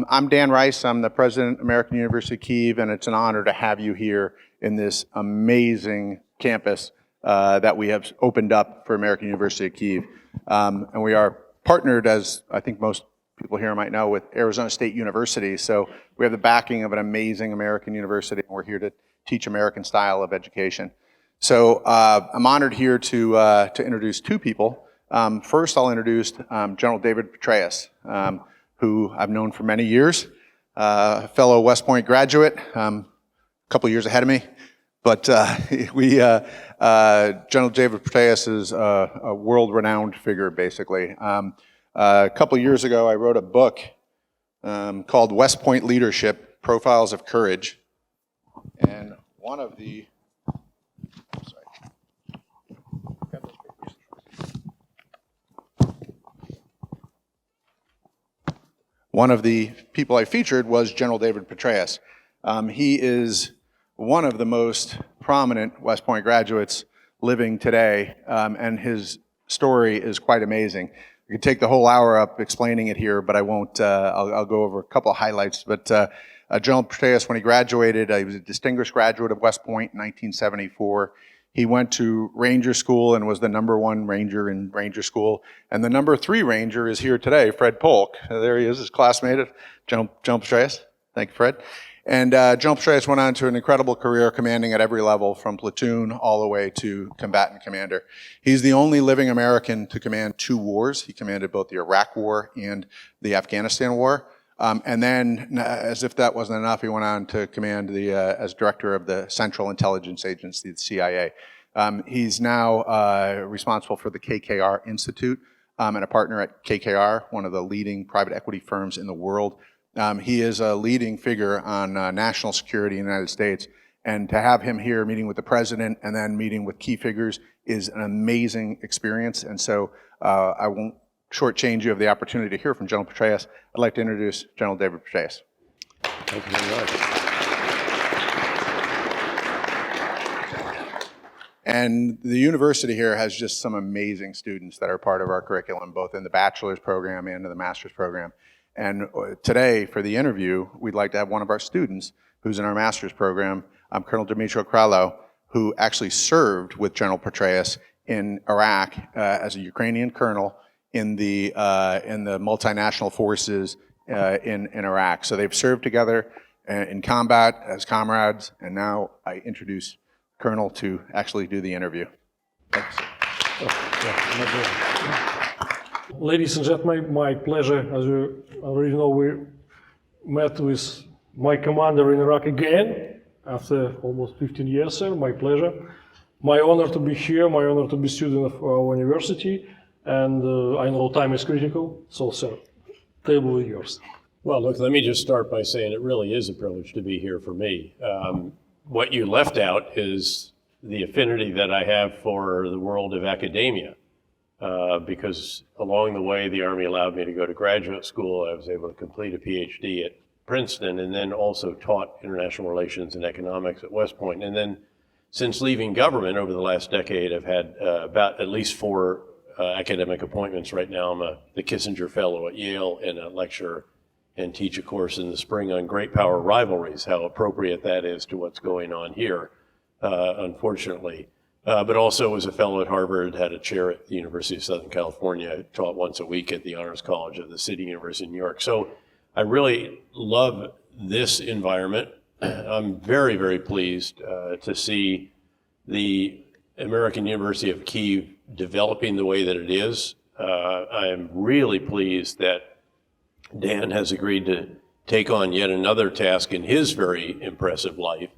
I'm Dan Rice. I'm the president of American University of Kyiv, and it's an honor to have you here in this amazing campus that we have opened up for American University of Kyiv. And we are partnered, as I think most people here might know, with Arizona State University. So we have the backing of an amazing American university, and we're here to teach American style of education. So I'm honored here to introduce two people. First, I'll introduce General David Petraeus, who I've known for many years, a fellow West Point graduate, a couple years ahead of me. But General David Petraeus is a world-renowned figure, basically. A couple years ago, I wrote a book called West Point Leadership, Profiles of Courage. And one of the, one of the people I featured was General David Petraeus. He is one of the most prominent West Point graduates living today, and his story is quite amazing. We could take the whole hour up explaining it here, but I won't. I'll go over a couple of highlights. But General Petraeus, when he graduated, he was a distinguished graduate of West Point in 1974. He went to Ranger School and was the #1 Ranger in Ranger School. And the #3 Ranger is here today, Fred Polk. There he is, his classmate, General Petraeus. Thank you, Fred. And General Petraeus went on to an incredible career commanding at every level, from platoon all the way to combatant commander. He's the only living American to command 2 wars. He commanded both the Iraq War and the Afghanistan War. And then, as if that wasn't enough, he went on to command as director of the Central Intelligence Agency, the CIA. He's now responsible for the KKR Institute and a partner at KKR, one of the leading private equity firms in the world. He is a leading figure on national security in the United States, and to have him here meeting with the president and then meeting with key figures is an amazing experience. And so I won't shortchange you of the opportunity to hear from General Petraeus. I'd like to introduce General David Petraeus. Thank you very much. And the university here has just some amazing students that are part of our curriculum, both in the bachelor's program and in the master's program. And today, for the interview, we'd like to have one of our students who's in our master's program, Colonel Dmytro Kralo, who actually served with General Petraeus in Iraq as a Ukrainian colonel in the multinational forces in Iraq. So they've served together in combat as comrades, and now I introduce Colonel to actually do the interview. Thanks. Ladies and gentlemen, my pleasure. As you already know, we met with my commander in Iraq again after almost 15 years, sir. My pleasure. My honor to be here, my honor to be student of our university, and I know time is critical, so sir, table is yours. Well, look, let me just start by saying it really is a privilege to be here for me. What you left out is the affinity that I have for the world of academia. Because along the way, the Army allowed me to go to graduate school. I was able to complete a PhD at Princeton, and then also taught international relations and economics at West Point. And then since leaving government over the last decade, I've had about at least 4 academic appointments. Right now, I'm the Kissinger Fellow at Yale and a lecturer and teach a course in the spring on great power rivalries, how appropriate that is to what's going on here, unfortunately. But also was a fellow at Harvard, had a chair at the University of Southern California. I taught once a week at the Honors College of the City University of New York. So I really love this environment. I'm very, very pleased to see the American University of Kyiv developing the way that it is. I'm really pleased that Dan has agreed to take on yet another task in his very impressive life.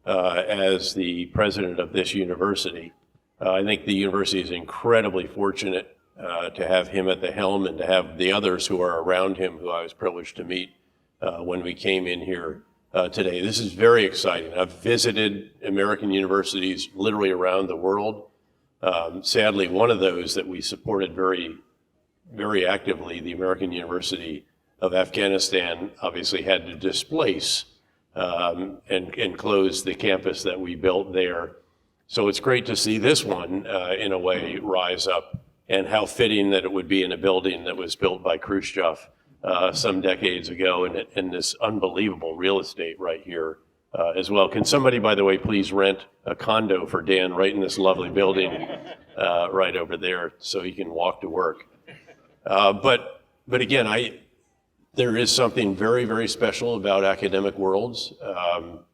As the president of this university. I think the university is incredibly fortunate to have him at the helm and to have the others who are around him, who I was privileged to meet when we came in here today. This is very exciting. I've visited American universities literally around the world. Sadly, one of those that we supported very, very actively, the American University of Afghanistan, obviously had to displace and close the campus that we built there. So it's great to see this one, in a way, rise up, and how fitting that it would be in a building that was built by Khrushchev some decades ago, and this unbelievable real estate right here as well. Can somebody, by the way, please rent a condo for Dan right in this lovely building right over there so he can walk to work? But again, there is something very, very special about academic worlds.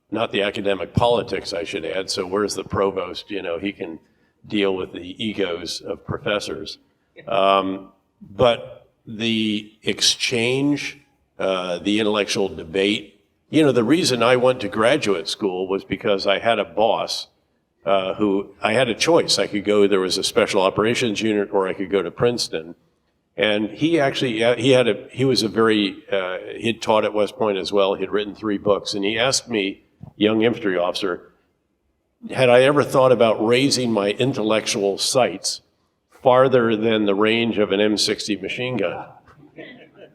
Not the academic politics, I should add. So where's the provost? You know, he can deal with the egos of professors. But the exchange, the intellectual debate, you know, the reason I went to graduate school was because I had a boss who I had a choice. I could go, there was a special operations unit, or I could go to Princeton. And he actually, he was a very, he'd taught at West Point as well. He'd written 3 books. And he asked me, young infantry officer, had I ever thought about raising my intellectual sights farther than the range of an M60 machine gun?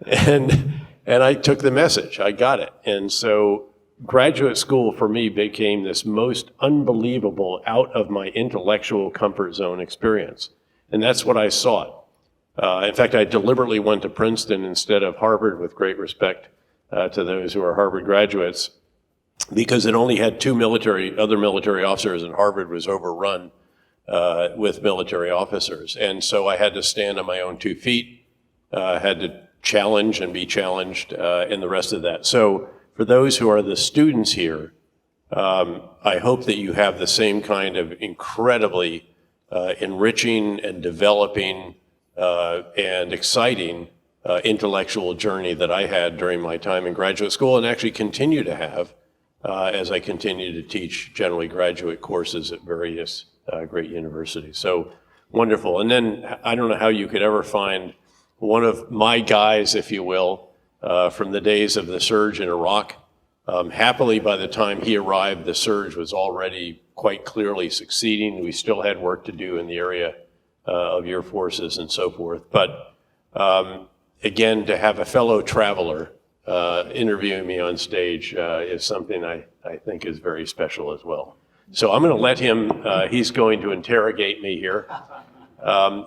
And I took the message, I got it. And so graduate school for me became this most unbelievable out of my intellectual comfort zone experience. And that's what I sought. In fact, I deliberately went to Princeton instead of Harvard, with great respect to those who are Harvard graduates, because it only had 2 other military officers, and Harvard was overrun with military officers. And so I had to stand on my own 2 feet, had to challenge and be challenged, and the rest of that. So for those who are the students here, I hope that you have the same kind of incredibly enriching and developing and exciting intellectual journey that I had during my time in graduate school, and actually continue to have as I continue to teach generally graduate courses at various great universities. So wonderful. And then I don't know how you could ever find one of my guys, if you will, from the days of the surge in Iraq. Happily, by the time he arrived, the surge was already quite clearly succeeding. We still had work to do in the area of your forces and so forth. But again, to have a fellow traveler interviewing me on stage is something I think is very special as well. So I'm going to let him, he's going to interrogate me here.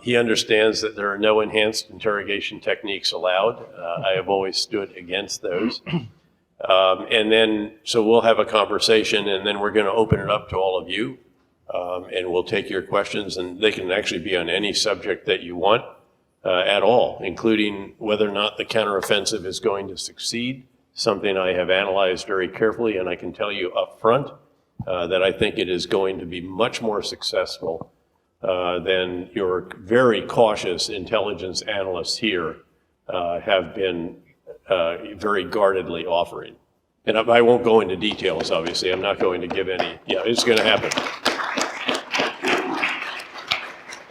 He understands that there are no enhanced interrogation techniques allowed. I have always stood against those. And then, so we'll have a conversation, and then we're going to open it up to all of you, and we'll take your questions, and they can actually be on any subject that you want at all, including whether or not the counteroffensive is going to succeed, something I have analyzed very carefully, and I can tell you up front that I think it is going to be much more successful than your very cautious intelligence analysts here have been very guardedly offering. And I won't go into details, obviously. I'm not going to give any, it's going to happen.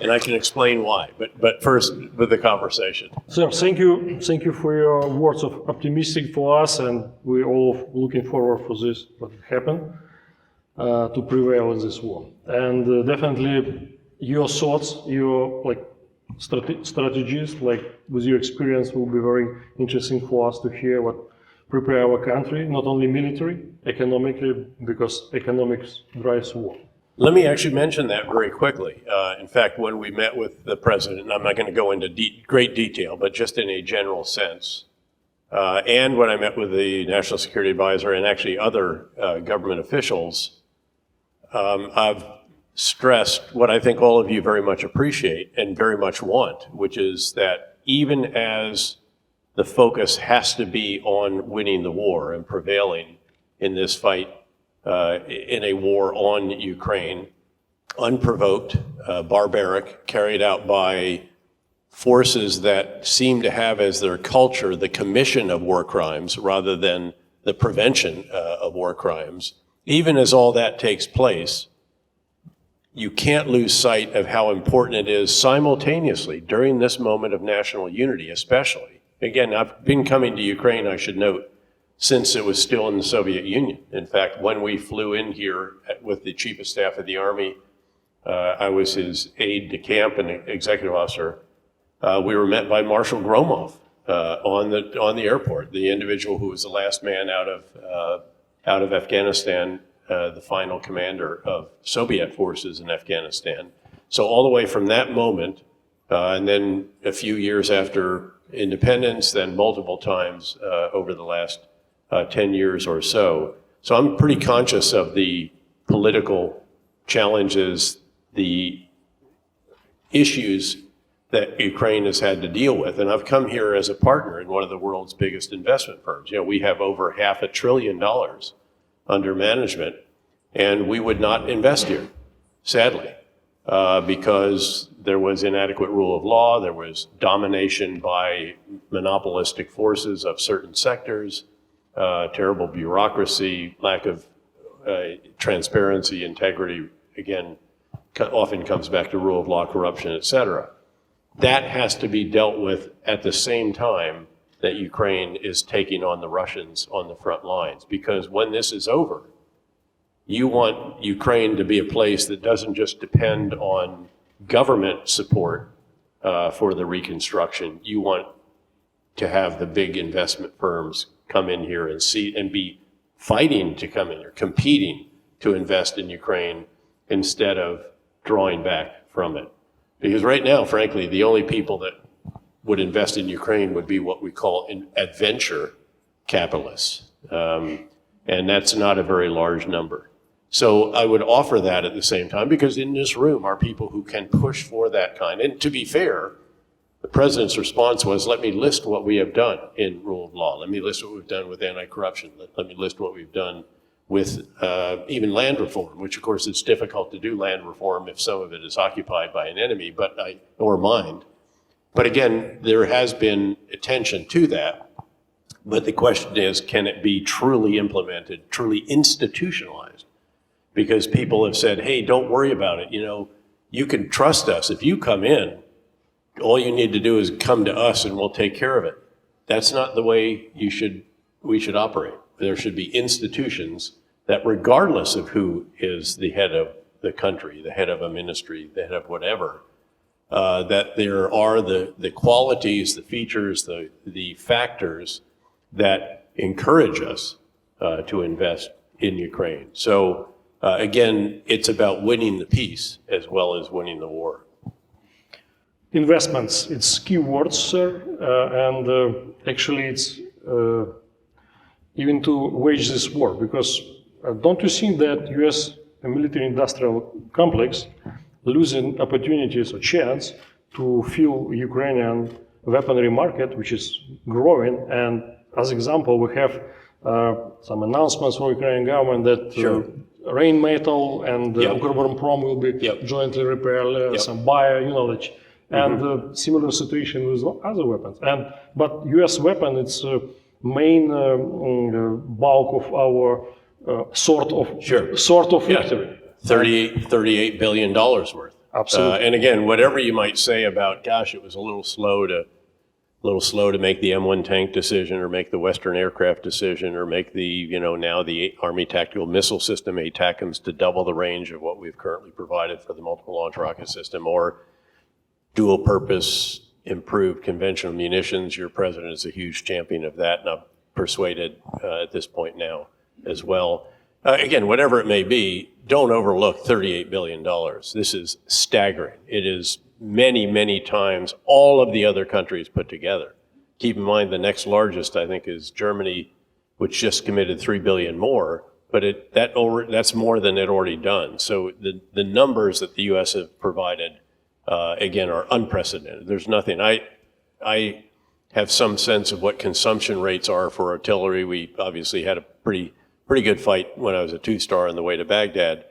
And I can explain why, but first with the conversation. Sir, thank you for your words of optimistic for us, and we're all looking forward for this, what happened, to prevail in this war. And definitely your thoughts, your strategies, with your experience, will be very interesting for us to hear what prepare our country, not only military, economically, because economics drives war. Let me actually mention that very quickly. In fact, when we met with the president, and I'm not going to go into great detail, but just in a general sense, and when I met with the National Security Advisor and actually other government officials, I've stressed what I think all of you very much appreciate and very much want, which is that even as the focus has to be on winning the war and prevailing in this fight, in a war on Ukraine, unprovoked, barbaric, carried out by forces that seem to have as their culture the commission of war crimes rather than the prevention of war crimes. Even as all that takes place, you can't lose sight of how important it is simultaneously during this moment of national unity, especially. Again, I've been coming to Ukraine, I should note, since it was still in the Soviet Union. In fact, when we flew in here with the Chief of Staff of the Army, I was his aide de camp and executive officer. We were met by Marshal Gromov on the airport, the individual who was the last man out of Afghanistan, the final commander of Soviet forces in Afghanistan. So all the way from that moment, and then a few years after independence, then multiple times over the last 10 years or so. So I'm pretty conscious of the political challenges, the issues that Ukraine has had to deal with. And I've come here as a partner in one of the world's biggest investment firms. You know, we have over $500 billion under management, and we would not invest here, sadly, because there was inadequate rule of law, there was domination by monopolistic forces of certain sectors, terrible bureaucracy, lack of transparency, integrity, again, often comes back to rule of law, corruption, et cetera. That has to be dealt with at the same time that Ukraine is taking on the Russians on the front lines. Because when this is over, you want Ukraine to be a place that doesn't just depend on government support for the reconstruction. You want to have the big investment firms come in here and be fighting to come in here, competing to invest in Ukraine instead of drawing back from it. Because right now, frankly, the only people that would invest in Ukraine would be what we call adventure capitalists. And that's not a very large number. So I would offer that at the same time, because in this room are people who can push for that kind. And to be fair, the president's response was, let me list what we have done in rule of law. Let me list what we've done with anti-corruption. Let me list what we've done with even land reform, which of course it's difficult to do land reform if some of it is occupied by an enemy, or mined. But again, there has been attention to that. But the question is, can it be truly implemented, truly institutionalized? Because people have said, hey, don't worry about it. You know, you can trust us. If you come in, all you need to do is come to us and we'll take care of it. That's not the way we should operate. There should be institutions that, regardless of who is the head of the country, the head of a ministry, the head of whatever, that there are the qualities, the features, the factors that encourage us to invest in Ukraine. So again, it's about winning the peace as well as winning the war. Investments, it's key words, sir, and actually it's even to wage this war, because don't you think that U.S. military-industrial complex losing opportunities or chance to fuel Ukrainian weaponry market, which is growing? And as example, we have some announcements from Ukrainian government that Rheinmetall and Ukrbоронпром will be jointly repaired, some bio, you know, that, and similar situation with other weapons. But U.S. weapon, it's main bulk of our sort of victory. $38 billion worth. Absolutely. And again, whatever you might say about, gosh, it was a little slow to make the M1 tank decision, or make the Western aircraft decision, or make the, now the Army Tactical Missile System, ATACMS, to double the range of what we've currently provided for the Multiple Launch Rocket System, or dual purpose improved conventional munitions. Your president is a huge champion of that, and I'm persuaded at this point now as well. Again, whatever it may be, don't overlook $38 billion. This is staggering. It is many, many times all of the other countries put together. Keep in mind the next largest, I think, is Germany, which just committed $3 billion more, but that's more than it already done. So the numbers that the U.S. have provided, again, are unprecedented. There's nothing. I have some sense of what consumption rates are for artillery. We obviously had a pretty good fight when I was a two-star on the way to Baghdad.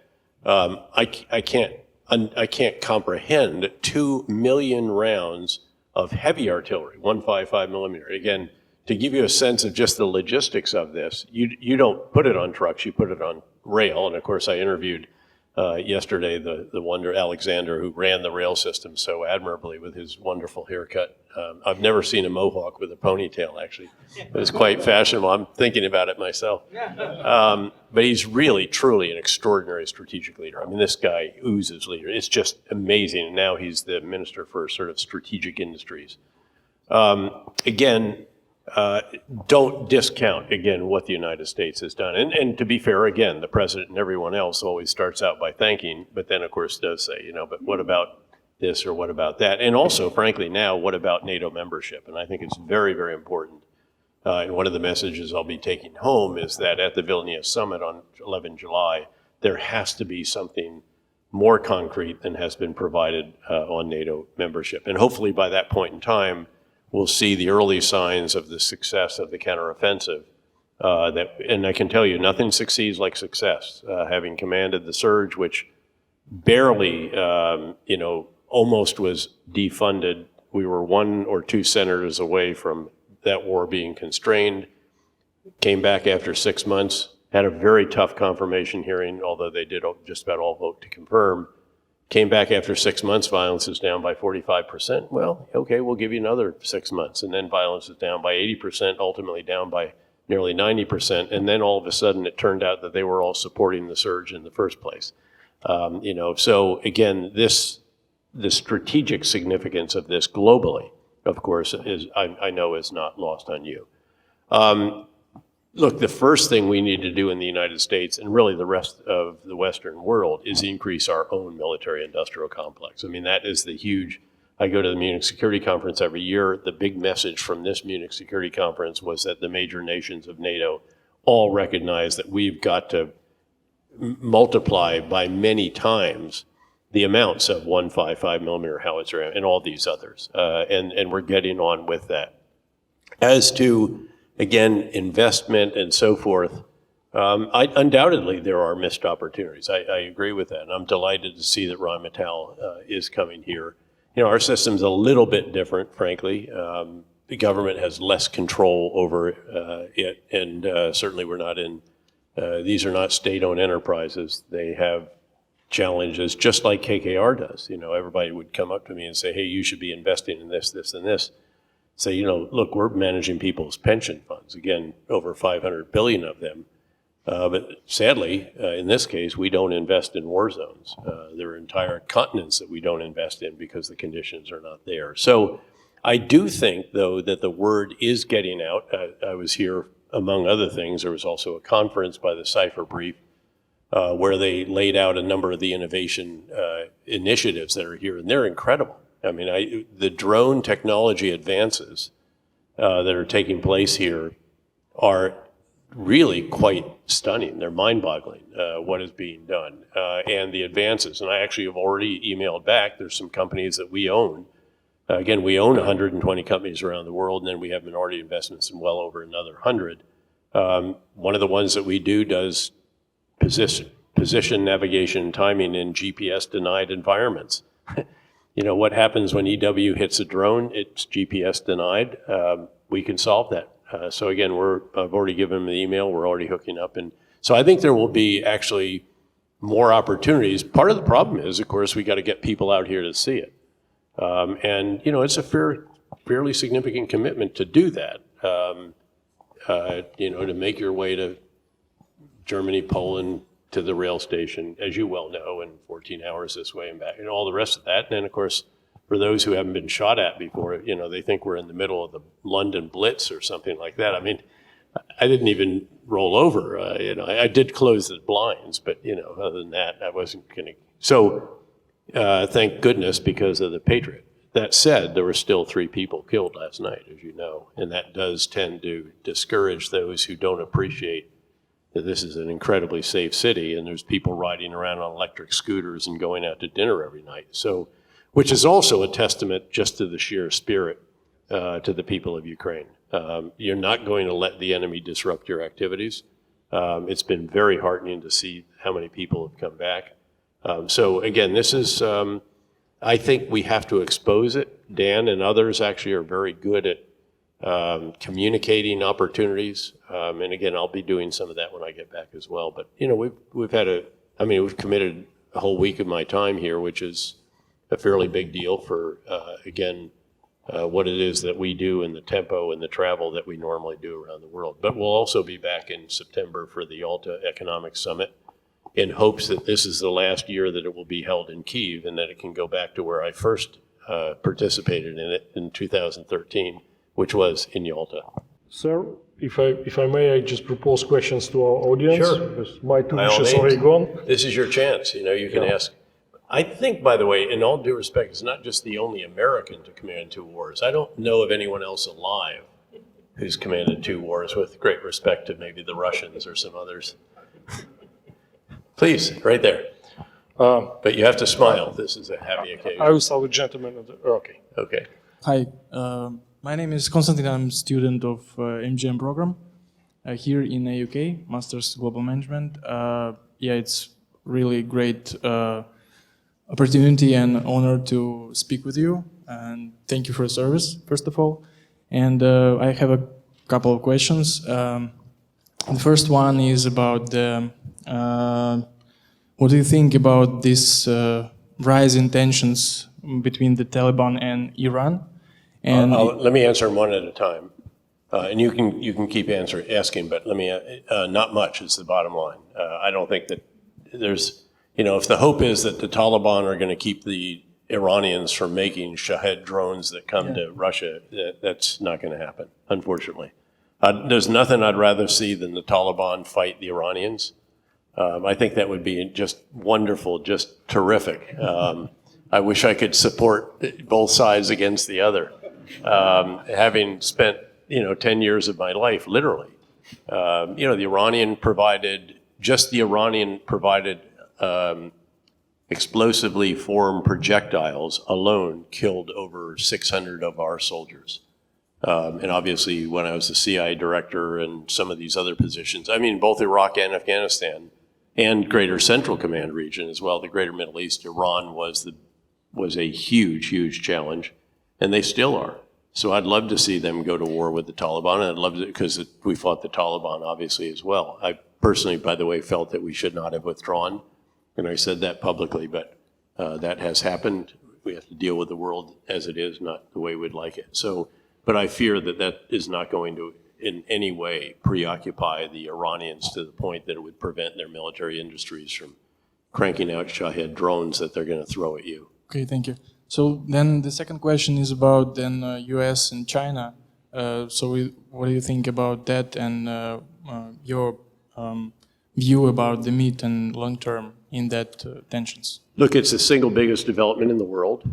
I can't comprehend 2 million rounds of heavy artillery, 155 millimeter. Again, to give you a sense of just the logistics of this, you don't put it on trucks, you put it on rail. And of course, I interviewed yesterday the wonder Alexander, who ran the rail system so admirably with his wonderful haircut. I've never seen a mohawk with a ponytail, actually. It was quite fashionable. I'm thinking about it myself. But he's really, truly an extraordinary strategic leader. I mean, this guy oozes leader. It's just amazing. And now he's the minister for sort of strategic industries. Again, don't discount, again, what the United States has done. And to be fair, again, the president and everyone else always starts out by thanking, but then, of course, does say, but what about this or what about that? And also, frankly, now, what about NATO membership? And I think it's very, very important. And one of the messages I'll be taking home is that at the Vilnius summit on 11 July, there has to be something more concrete than has been provided on NATO membership. And hopefully by that point in time, we'll see the early signs of the success of the counteroffensive. And I can tell you, nothing succeeds like success. Having commanded the surge, which barely, almost was defunded. We were 1 or 2 senators away from that war being constrained. Came back after 6 months, had a very tough confirmation hearing, although they did just about all vote to confirm. Came back after 6 months, violence is down by 45%. Well, okay, we'll give you another 6 months. And then violence is down by 80%, ultimately down by nearly 90%. And then all of a sudden it turned out that they were all supporting the surge in the first place. So again, the strategic significance of this globally, of course, I know is not lost on you. Look, the first thing we need to do in the United States and really the rest of the Western world is increase our own military industrial complex. I mean, that is the huge, I go to the Munich Security Conference every year. The big message from this Munich Security Conference was that the major nations of NATO all recognize that we've got to multiply by many times the amounts of 155 millimeter howitzer and all these others. And we're getting on with that. As to, again, investment and so forth, undoubtedly there are missed opportunities. I agree with that. And I'm delighted to see that Rheinmetall is coming here. Our system's a little bit different, frankly. The government has less control over it, and certainly we're not in, these are not state-owned enterprises. They have challenges, just like KKR does. Everybody would come up to me and say, hey, you should be investing in this, this, and this. Say, look, we're managing people's pension funds. Again, over 500 billion of them. But sadly, in this case, we don't invest in war zones. There are entire continents that we don't invest in because the conditions are not there. So I do think, though, that the word is getting out. I was here, among other things. There was also a conference by the Cipher Brief where they laid out a number of the innovation initiatives that are here, and they're incredible. I mean, the drone technology advances that are taking place here are really quite stunning. They're mind-boggling, what is being done, and the advances. And I actually have already emailed back. There's some companies that we own. Again, we own 120 companies around the world, and then we have minority investments in well over another 100. One of the ones that we do does position, navigation, and timing in GPS-denied environments. What happens when EW hits a drone? It's GPS denied. We can solve that. So again, I've already given them the email. We're already hooking up. And so I think there will be actually more opportunities. Part of the problem is, of course, we got to get people out here to see it. And it's a fairly significant commitment to do that. To make your way to Germany, Poland, to the rail station, as you well know, in 14 hours this way and back, and all the rest of that. And then, of course, for those who haven't been shot at before, they think we're in the middle of the London Blitz or something like that. I mean, I didn't even roll over. I did close the blinds, but, other than that, I wasn't going to. So thank goodness because of the Patriot. That said, there were still 3 people killed last night, as you know, and that does tend to discourage those who don't appreciate that this is an incredibly safe city, and there's people riding around on electric scooters and going out to dinner every night. So, which is also a testament just to the sheer spirit to the people of Ukraine. You're not going to let the enemy disrupt your activities. It's been very heartening to see how many people have come back. So again, this is, I think we have to expose it. Dan and others actually are very good at communicating opportunities. And again, I'll be doing some of that when I get back as well. But, we've committed a whole week of my time here, which is a fairly big deal for, what it is that we do and the tempo and the travel that we normally do around the world. But we'll also be back in September for the Yalta Economic Summit in hopes that this is the last year that it will be held in Kyiv and that it can go back to where I first participated in it in 2013, which was in Yalta. Sir, if I may, I just propose questions to our audience. Sure. Because my 2 By all wishes means. already gone. This is your chance. You can ask. I think, by the way, in all due respect, it's not just the only American to command two wars. I don't know of anyone else alive who's commanded two wars, with great respect to maybe the Russians or some others. Please, right there. But you have to smile. This is a happy occasion. I will start with gentlemen. Okay. Okay. Hi, my name is Konstantin. I'm a student of MGM program here in AUK, Masters Global Management. Yeah, it's really great opportunity and honor to speak with you. And thank you for your service, first of all. And I have a couple of questions. The first one is about the, what do you think about this rise in tensions between the Taliban and Iran? And let me answer them one at a time. And you can keep asking, but let me, not much is the bottom line. I don't think that there's, if the hope is that the Taliban are going to keep the Iranians from making Shahed drones that come to Russia, that's not going to happen, unfortunately. There's nothing I'd rather see than the Taliban fight the Iranians. I think that would be just wonderful, just terrific. I wish I could support both sides against the other. Having spent, 10 years of my life, literally, the Iranian provided explosively formed projectiles alone killed over 600 of our soldiers. And obviously, when I was the CIA director and some of these other positions, both Iraq and Afghanistan and Greater Central Command region as well, the Greater Middle East, Iran was a huge, huge challenge, and they still are. So I'd love to see them go to war with the Taliban, and I'd love to, because we fought the Taliban obviously as well. I personally, by the way, felt that we should not have withdrawn, and I said that publicly, but that has happened. We have to deal with the world as it is, not the way we'd like it. So, but I fear that that is not going to in any way preoccupy the Iranians to the point that it would prevent their military industries from cranking out Shahed drones that they're going to throw at you. okay, thank you. So then the second question is about then U.S. and China. What do you think about that, and your view about the mid and long term in that tensions? Look, it's the single biggest development in the world,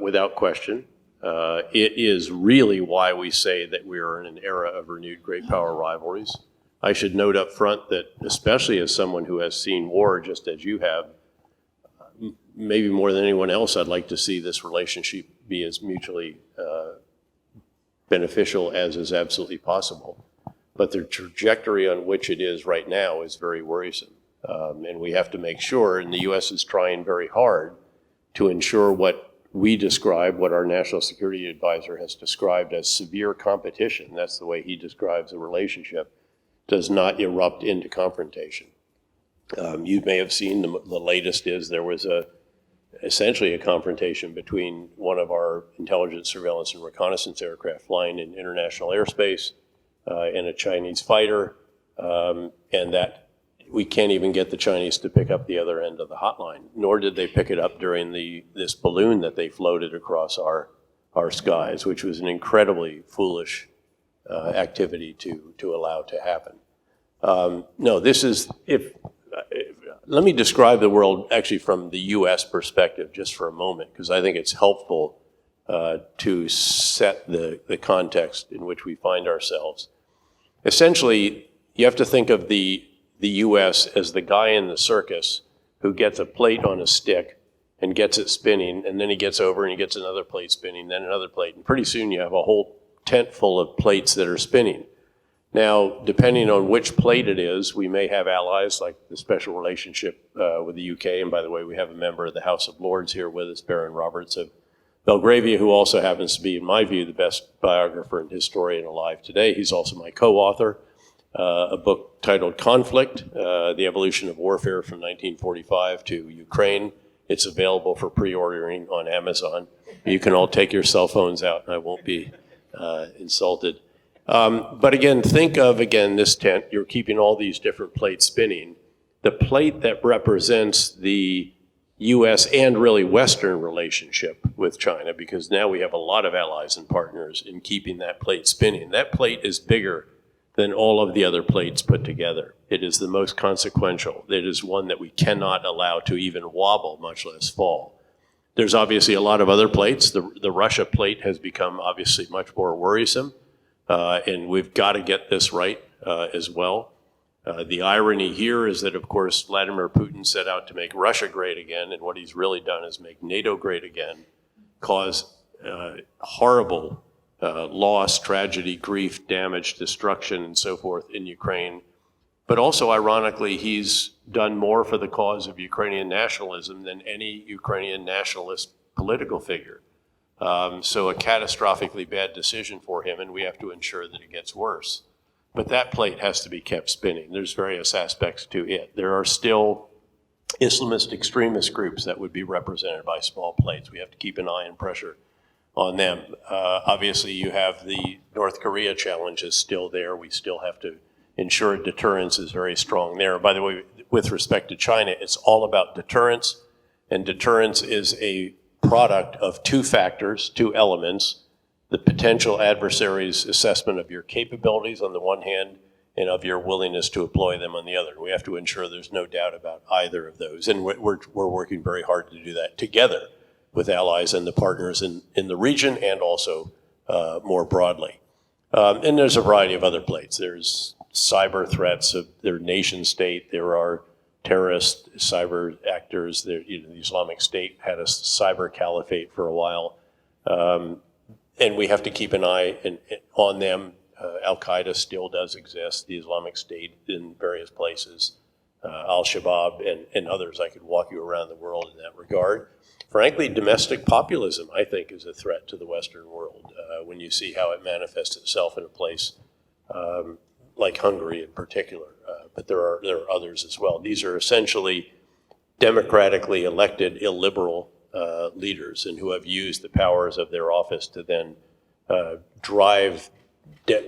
without question. It is really why we say that we are in an era of renewed great power rivalries. I should note up front that, especially as someone who has seen war just as you have, maybe more than anyone else, I'd like to see this relationship be as mutually beneficial as is absolutely possible. But the trajectory on which it is right now is very worrisome. And we have to make sure, and the U.S. is trying very hard to ensure what we describe, what our National Security Advisor has described as severe competition, that's the way he describes the relationship, does not erupt into confrontation. You may have seen the latest is there was essentially a confrontation between one of our intelligence, surveillance, and reconnaissance aircraft flying in international airspace and a Chinese fighter, and that we can't even get the Chinese to pick up the other end of the hotline, nor did they pick it up during this balloon that they floated across our skies, which was an incredibly foolish activity to allow to happen. No, this is, let me describe the world actually from the U.S. perspective just for a moment, because I think it's helpful to set the context in which we find ourselves. Essentially, you have to think of the U.S. as the guy in the circus who gets a plate on a stick and gets it spinning, and then he gets over and he gets another plate spinning, then another plate, and pretty soon you have a whole tent full of plates that are spinning. Now, depending on which plate it is, we may have allies like the special relationship with the UK, and by the way, we have a member of the House of Lords here with us, Baron Roberts of Belgravia, who also happens to be, in my view, the best biographer and historian alive today. He's also my co-author, a book titled Conflict, The Evolution of Warfare from 1945 to Ukraine. It's available for pre-ordering on Amazon. You can all take your cell phones out and I won't be insulted. But again, think of, this tent. You're keeping all these different plates spinning. The plate that represents the U.S. and really Western relationship with China, because now we have a lot of allies and partners in keeping that plate spinning. That plate is bigger than all of the other plates put together. It is the most consequential. It is one that we cannot allow to even wobble, much less fall. There's obviously a lot of other plates. The Russia plate has become obviously much more worrisome, and we've got to get this right as well. The irony here is that, of course, Vladimir Putin set out to make Russia great again, and what he's really done is make NATO great again, cause horrible loss, tragedy, grief, damage, destruction, and so forth in Ukraine. But also, ironically, he's done more for the cause of Ukrainian nationalism than any Ukrainian nationalist political figure. So a catastrophically bad decision for him, and we have to ensure that it gets worse. But that plate has to be kept spinning. There's various aspects to it. There are still Islamist extremist groups that would be represented by small plates. We have to keep an eye and pressure on them. Obviously, you have the North Korea challenge is still there. We still have to ensure deterrence is very strong there. By the way, with respect to China, it's all about deterrence, and deterrence is a product of two factors, two elements: the potential adversary's assessment of your capabilities on the one hand, and of your willingness to employ them on the other. We have to ensure there's no doubt about either of those, and we're working very hard to do that together with allies and the partners in the region and also more broadly. And there's a variety of other plates. There's cyber threats of their nation state. There are terrorist cyber actors. There, the Islamic State had a cyber caliphate for a while. And we have to keep an eye on them. Al-Qaeda still does exist, the Islamic State in various places, Al-Shabaab and others. I could walk you around the world in that regard. Frankly, domestic populism, I think, is a threat to the Western world when you see how it manifests itself in a place like Hungary in particular. But there are others as well. These are essentially democratically elected illiberal leaders and who have used the powers of their office to then drive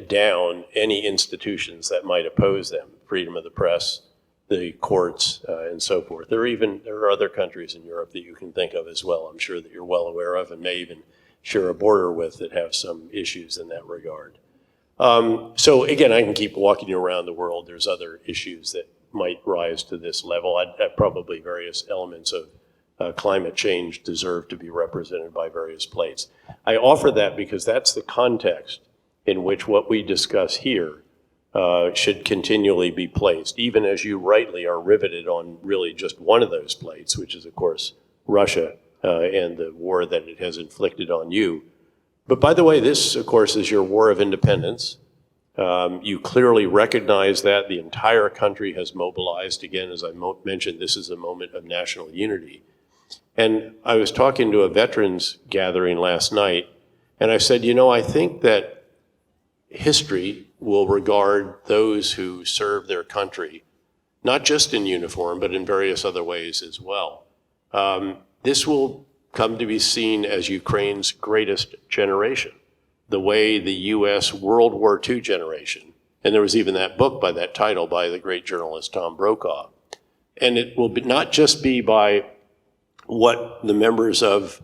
down any institutions that might oppose them, freedom of the press, the courts, and so forth. There are other countries in Europe that you can think of as well, I'm sure that you're well aware of and may even share a border with that have some issues in that regard. So again, I can keep walking you around the world. There's other issues that might rise to this level. Probably various elements of climate change deserve to be represented by various plates. I offer that because that's the context in which what we discuss here should continually be placed, even as you rightly are riveted on really just one of those plates, which is, of course, Russia and the war that it has inflicted on you. But by the way, this, of course, is your war of independence. You clearly recognize that. The entire country has mobilized. Again, as I mentioned, this is a moment of national unity. And I was talking to a veterans gathering last night, and I said, I think that history will regard those who serve their country, not just in uniform, but in various other ways as well. This will come to be seen as Ukraine's greatest generation, the way the U.S. World War II generation, and there was even that book by that title by the great journalist Tom Brokaw. And it will not just be by what the members of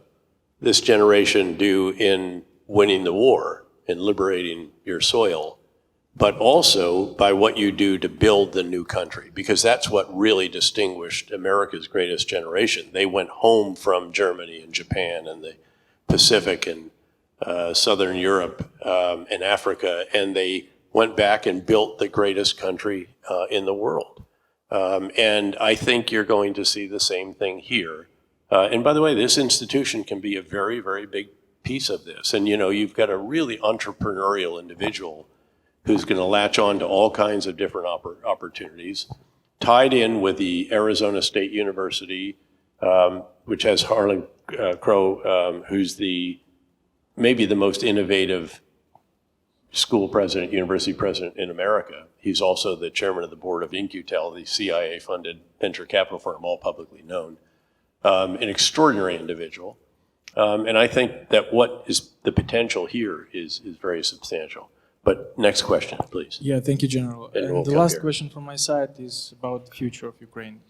this generation do in winning the war and liberating your soil, but also by what you do to build the new country, because that's what really distinguished America's greatest generation. They went home from Germany and Japan and the Pacific and Southern Europe and Africa, and they went back and built the greatest country in the world. And I think you're going to see the same thing here. And by the way, this institution can be a very, very big piece of this. And you've got a really entrepreneurial individual who's going to latch on to all kinds of different opportunities, tied in with the Arizona State University, which has Harlan Crow, who's maybe the most innovative school president, university president in America. He's also the chairman of the board of InQtel, the CIA-funded venture capital firm, all publicly known. An extraordinary individual. And I think that what is the potential here is very substantial. But next question, please. Yeah, thank you, General. We'll The last question from my side is about the future of Ukraine.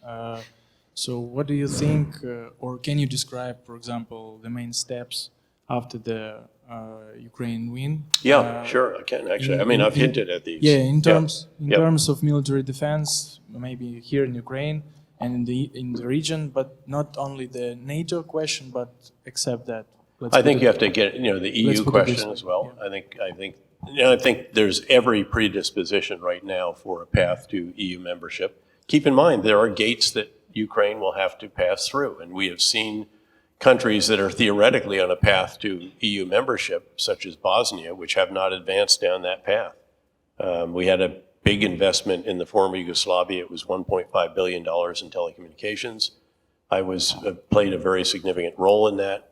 So what do you think, or can you describe, for example, the main steps after the Ukraine win. Yeah, sure, I can actually. I mean, I've hinted at these. Yeah, in Yep. terms of military defense, maybe here in Ukraine and in the region, but not only the NATO question, but except that. I think you have to get, the let's EU put it this question way, as well. yeah. I think there's every predisposition right now for a path to EU membership. Keep in mind, there are gates that Ukraine will have to pass through, and we have seen countries that are theoretically on a path to EU membership, such as Bosnia, which have not advanced down that path. We had a big investment in the former Yugoslavia. It was $1.5 billion in telecommunications. I played a very significant role in that.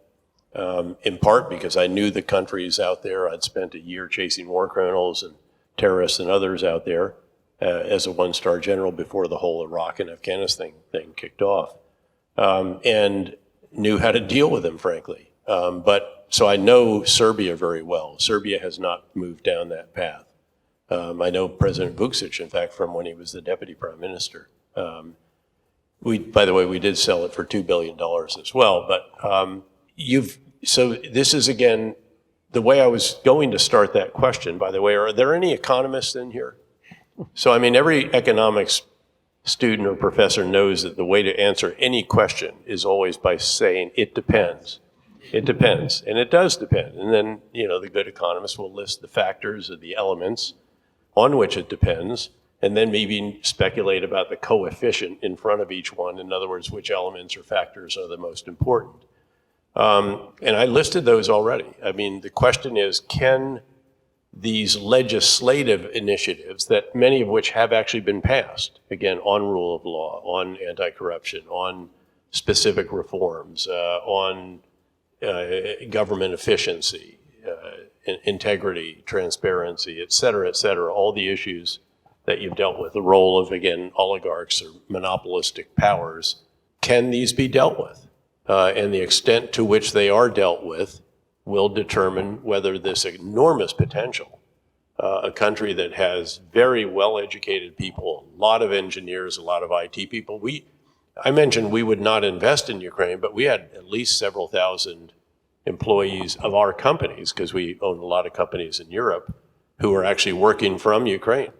In part because I knew the countries out there. I'd spent a year chasing war criminals and terrorists and others out there as a one-star general before the whole Iraq and Afghanistan thing kicked off, and knew how to deal with them, frankly. So I know Serbia very well. Serbia has not moved down that path. I know President Vučić, in fact, from when he was the deputy prime minister. By the way, we did sell it for $2 billion as well, but so this is, again, the way I was going to start that question, by the way. Are there any economists in here? So, I mean, every economics student or professor knows that the way to answer any question is always by saying, it depends. It depends, and it does depend. And then, the good economist will list the factors or the elements on which it depends, and then maybe speculate about the coefficient in front of each one. In other words, which elements or factors are the most important. And I listed those already. I mean, the question is, can these legislative initiatives, that many of which have actually been passed, again, on rule of law, on anti-corruption, on specific reforms, on government efficiency, integrity, transparency, et cetera, all the issues that you've dealt with, the role of, again, oligarchs or monopolistic powers, can these be dealt with? And the extent to which they are dealt with will determine whether this enormous potential, a country that has very well-educated people, a lot of engineers, a lot of IT people. I mentioned we would not invest in Ukraine, but we had at least several thousand employees of our companies, because we own a lot of companies in Europe, who are actually working from Ukraine.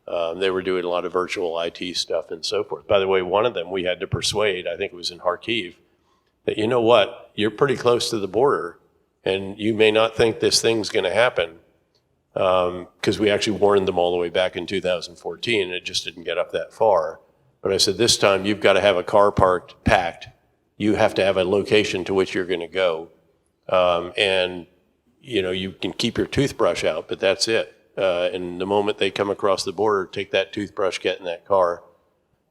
They were doing a lot of virtual IT stuff and so forth. By the way, one of them we had to persuade, I think it was in Kharkiv, that, you know what, you're pretty close to the border, and you may not think this thing's going to happen, because we actually warned them all the way back in 2014, and it just didn't get up that far. But I said, this time you've got to have a car packed. You have to have a location to which you're going to go. And, you can keep your toothbrush out, but that's it. And the moment they come across the border, take that toothbrush, get in that car,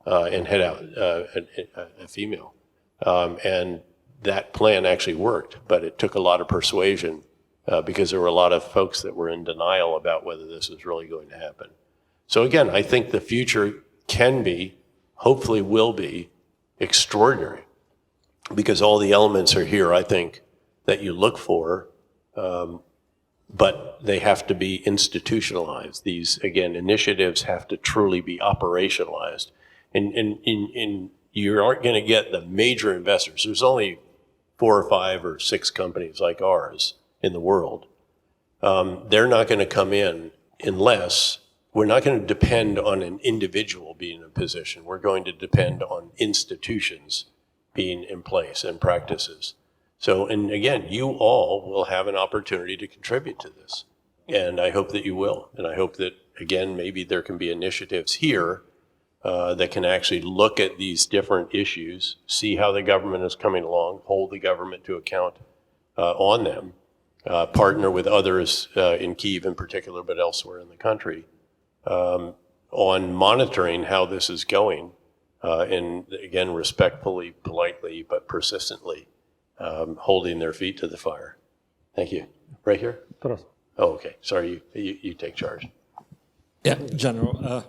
and head out, a female. And that plan actually worked, but it took a lot of persuasion because there were a lot of folks that were in denial about whether this was really going to happen. So again, I think the future can be, hopefully will be, extraordinary, because all the elements are here, I think, that you look for, but they have to be institutionalized. These, again, initiatives have to truly be operationalized. And you aren't going to get the major investors. There's only 4 or 5 or 6 companies like ours in the world. They're not going to come in unless we're not going to depend on an individual being in a position. We're going to depend on institutions being in place and practices. So, and again, you all will have an opportunity to contribute to this. And I hope that you will. And I hope that, again, maybe there can be initiatives here that can actually look at these different issues, see how the government is coming along, hold the government to account on them, partner with others in Kyiv in particular, but elsewhere in the country, on monitoring how this is going, and again, respectfully, politely, but persistently, holding their feet to the fire. Thank you. Right here? Oh, okay. Sorry, you take charge. Yeah, General.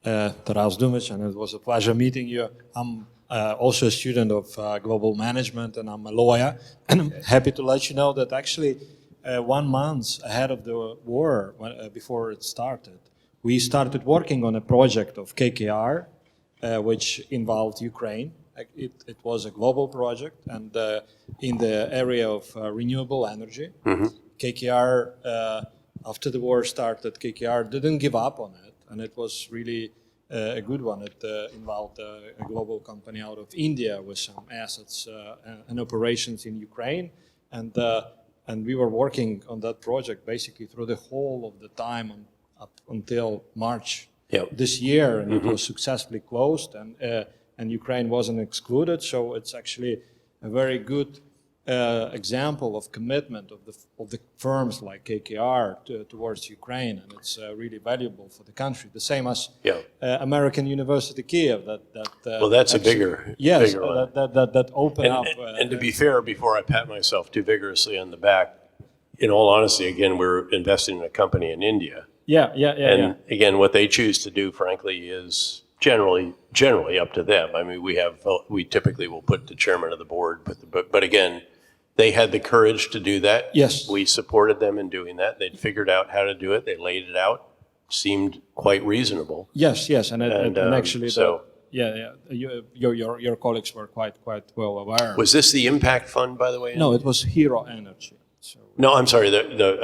Taras Dumic, and it was a pleasure meeting you. I'm also a student of global management, and I'm a lawyer. And I'm happy to let you know that actually 1 month ahead of the war, before it started, we started working on a project of KKR, which involved Ukraine. It was a global project, and in the area of renewable energy. Mm-hmm. KKR, after the war started, KKR didn't give up on it, and it was really a good one. It involved a global company out of India with some assets and operations in Ukraine, and we were working on that project basically through the whole of the time up until March this year, and it was successfully closed, and Ukraine wasn't excluded. So it's actually a very good example of commitment of the firms like KKR towards Ukraine, and it's really valuable for the country. The same as American University Kiev. Well, that's actually, a bigger, yes, bigger one. that open up. And to be fair, before I pat myself too vigorously on the back, in all honesty, again, we're investing in a company in India. And again, what they choose to do, frankly, is generally up to them. I mean, we typically will put the chairman of the board, but again, they had the courage to do that. Yes. We supported them in doing that. They'd figured out how to do it. They laid it out. Seemed quite reasonable. Yes, and actually, so your colleagues were quite well aware. Was this the impact fund, by the way? No, it was Hero Energy. So. No, I'm sorry.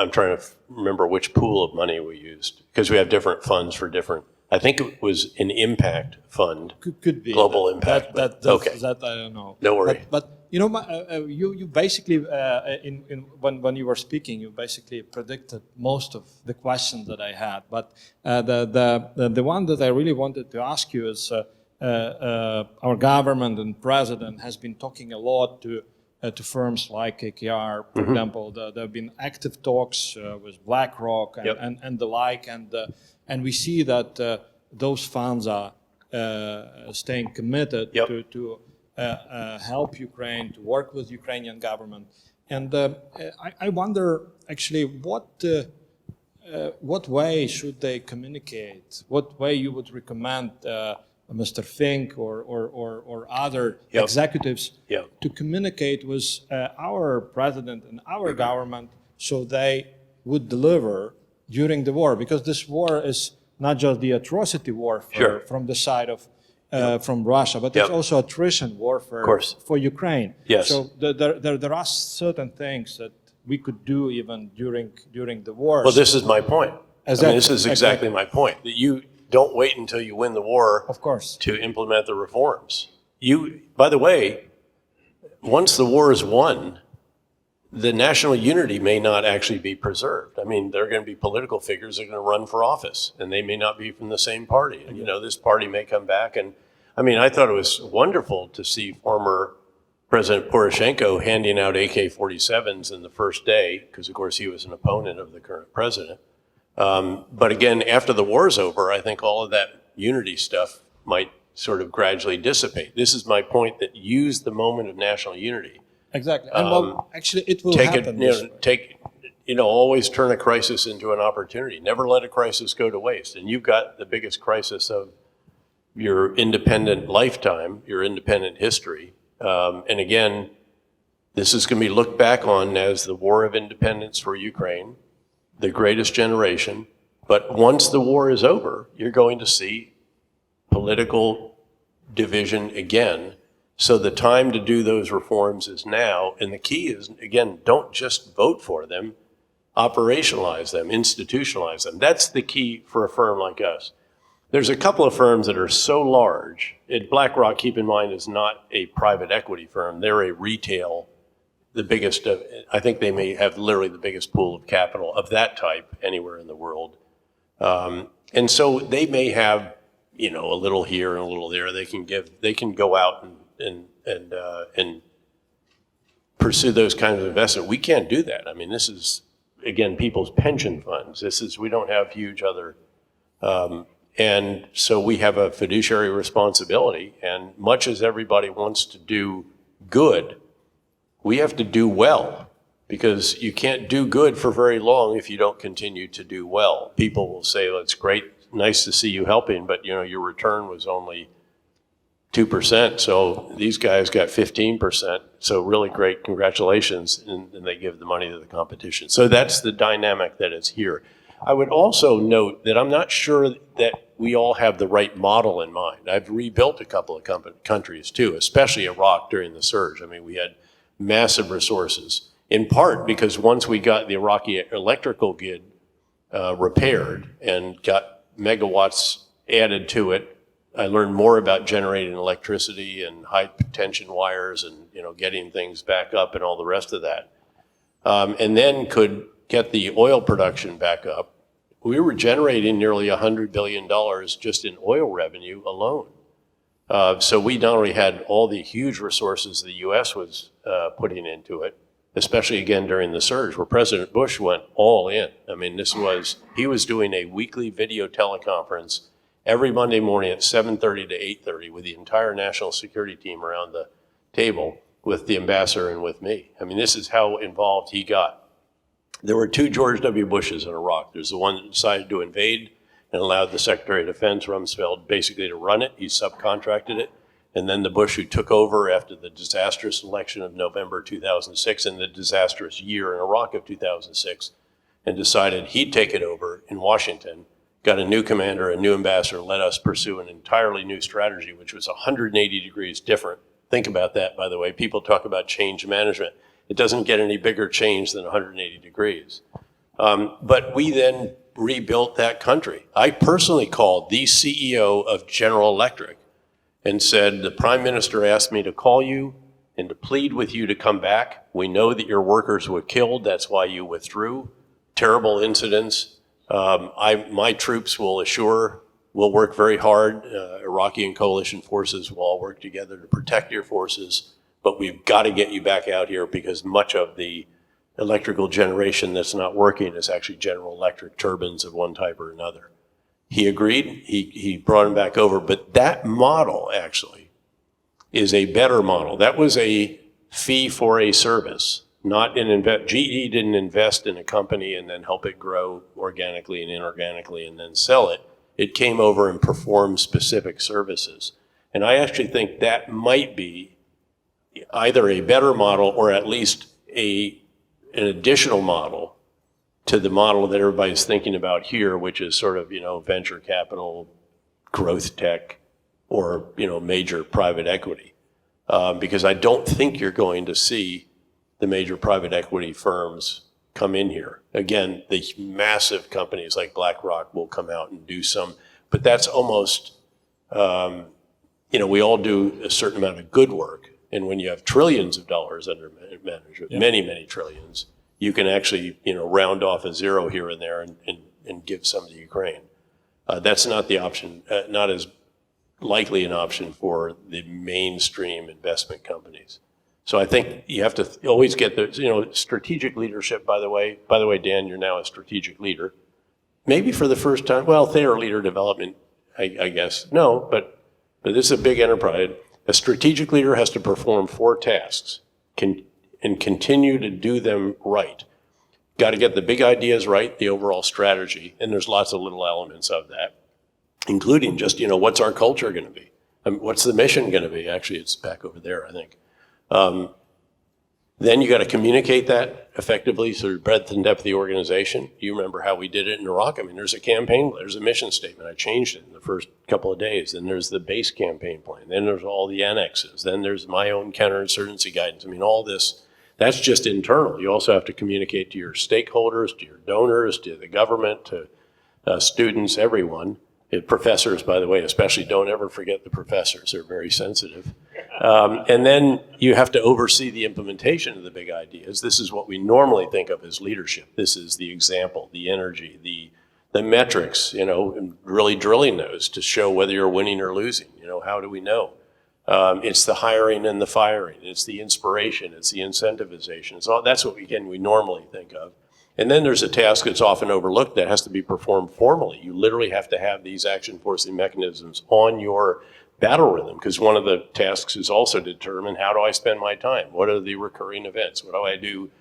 I'm trying to remember which pool of money we used, because we have different funds for different. I think it was an impact fund. Could be global impact. Okay. That I don't know. Don't worry. But you know, you basically when you were speaking, you basically predicted most of the questions that I had. But the one that I really wanted to ask you is, our government and president has been talking a lot to firms like KKR, for example. There have been active talks with BlackRock and the like, and we see that those funds are staying committed to help Ukraine, to work with Ukrainian government. And I wonder, actually, what way should they communicate? What way you would recommend Mr. Fink or other executives to communicate with our president and our government so they would deliver during the war? Because this war is not just the atrocity warfare from the side of from Russia, but it's also attrition warfare for Ukraine. Yes. So there are certain things that we could do even during the war. Well, this is my point. Exactly. I mean, this is exactly my point. That you don't wait until you win the war, of course, to implement the reforms. By the way, once the war is won, the national unity may not actually be preserved. I mean, there are going to be political figures that are going to run for office, and they may not be from the same party. And, this party may come back. And I mean, I thought it was wonderful to see former President Poroshenko handing out AK-47s in the first day, because of course he was an opponent of the current president. But again, after the war's over, I think all of that unity stuff might sort of gradually dissipate. This is my point, that use the moment of national unity. Exactly. And actually, it will happen. Always turn a crisis into an opportunity. Never let a crisis go to waste. And you've got the biggest crisis of your independent lifetime, your independent history. And again, this is going to be looked back on as the war of independence for Ukraine, the greatest generation. But once the war is over, you're going to see political division again. So the time to do those reforms is now. And the key is, again, don't just vote for them, operationalize them, institutionalize them. That's the key for a firm like us. There's a couple of firms that are so large. BlackRock, keep in mind, is not a private equity firm. They're a retail, the biggest of, I think they may have literally the biggest pool of capital of that type anywhere in the world. And so they may have, a little here and a little there. They can go out and pursue those kinds of investment. We can't do that. I mean, this is, again, people's pension funds. We don't have huge other, and so we have a fiduciary responsibility. And much as everybody wants to do good, we have to do well, because you can't do good for very long if you don't continue to do well. People will say, well, it's great, nice to see you helping, but your return was only 2%, so these guys got 15%, so really great, congratulations, and they give the money to the competition. So that's the dynamic that is here. I would also note that I'm not sure that we all have the right model in mind. I've rebuilt a couple of countries too, especially Iraq during the surge. I mean, we had massive resources. in part because once we got the Iraqi electrical grid repaired and got megawatts added to it, I learned more about generating electricity and high tension wires and, you know, getting things back up and all the rest of that. And then could get the oil production back up. We were generating nearly $100 billion just in oil revenue alone. So we not only had all the huge resources the U.S. was putting into it, especially again during the surge, where President Bush went all in. I mean, he was doing a weekly video teleconference every Monday morning at 7:30 to 8:30 with the entire national security team around the table with the ambassador and with me. I mean, this is how involved he got. There were two George W. Bushes in Iraq. There's the one that decided to invade and allowed the Secretary of Defense, Rumsfeld, basically to run it. He subcontracted it. And then the Bush who took over after the disastrous election of November 2006 and the disastrous year in Iraq of 2006, and decided he'd take it over in Washington, got a new commander, a new ambassador, let us pursue an entirely new strategy, which was 180 degrees different. Think about that, by the way. People talk about change management. It doesn't get any bigger change than 180 degrees. But we then rebuilt that country. I personally called the CEO of General Electric and said, the Prime Minister asked me to call you and to plead with you to come back. We know that your workers were killed. That's why you withdrew. Terrible incidents. My troops will work very hard. Iraqi and coalition forces will all work together to protect your forces, but we've got to get you back out here because much of the electrical generation that's not working is actually General Electric turbines of one type or another. He agreed, he brought him back over, but that model actually is a better model. That was a fee for a service, not an GE didn't invest in a company and then help it grow organically and inorganically and then sell it. It came over and performed specific services. And I actually think that might be either a better model or at least an additional model to the model that everybody's thinking about here, which is sort of, you know, venture capital, growth tech, or, you know, major private equity. Because I don't think you're going to see the major private equity firms come in here. Again, the massive companies like BlackRock will come out and do some, but that's almost, you know, we all do a certain amount of good work. And when you have trillions of dollars under management, many, many trillions, you can actually, you know, round off a zero here and there and give some to Ukraine. That's not the option, not as likely an option for the mainstream investment companies. So I think you have to always get the, you know, strategic leadership, by the way, Dan, you're now a strategic leader. Maybe for the first time, well, theater leader development, I guess, no, but this is a big enterprise. A strategic leader has to perform 4 tasks and continue to do them right. Got to get the big ideas right, the overall strategy, and there's lots of little elements of that, including just, you know, what's our culture going to be? What's the mission going to be? Actually, it's back over there, I think. Then you got to communicate that effectively through breadth and depth of the organization. You remember how we did it in Iraq. I mean, there's a campaign, there's a mission statement. I changed it in the first couple of days. Then there's the base campaign plan. Then there's all the annexes. Then there's my own counterinsurgency guidance. I mean, all this, that's just internal. You also have to communicate to your stakeholders, to your donors, to the government, to students, everyone. Professors, by the way, especially, don't ever forget the professors. They're very sensitive. And then you have to oversee the implementation of the big ideas. This is what we normally think of as leadership. This is the example, the energy, the metrics, you know, and really drilling those to show whether you're winning or losing. You know, how do we know? It's the hiring and the firing. It's the inspiration. It's the incentivization. So that's what, again, we normally think of. And then there's a task that's often overlooked that has to be performed formally. You literally have to have these action forcing mechanisms on your battle rhythm, because one of the tasks is also to determine, how do I spend my time? What are the recurring events? What do I do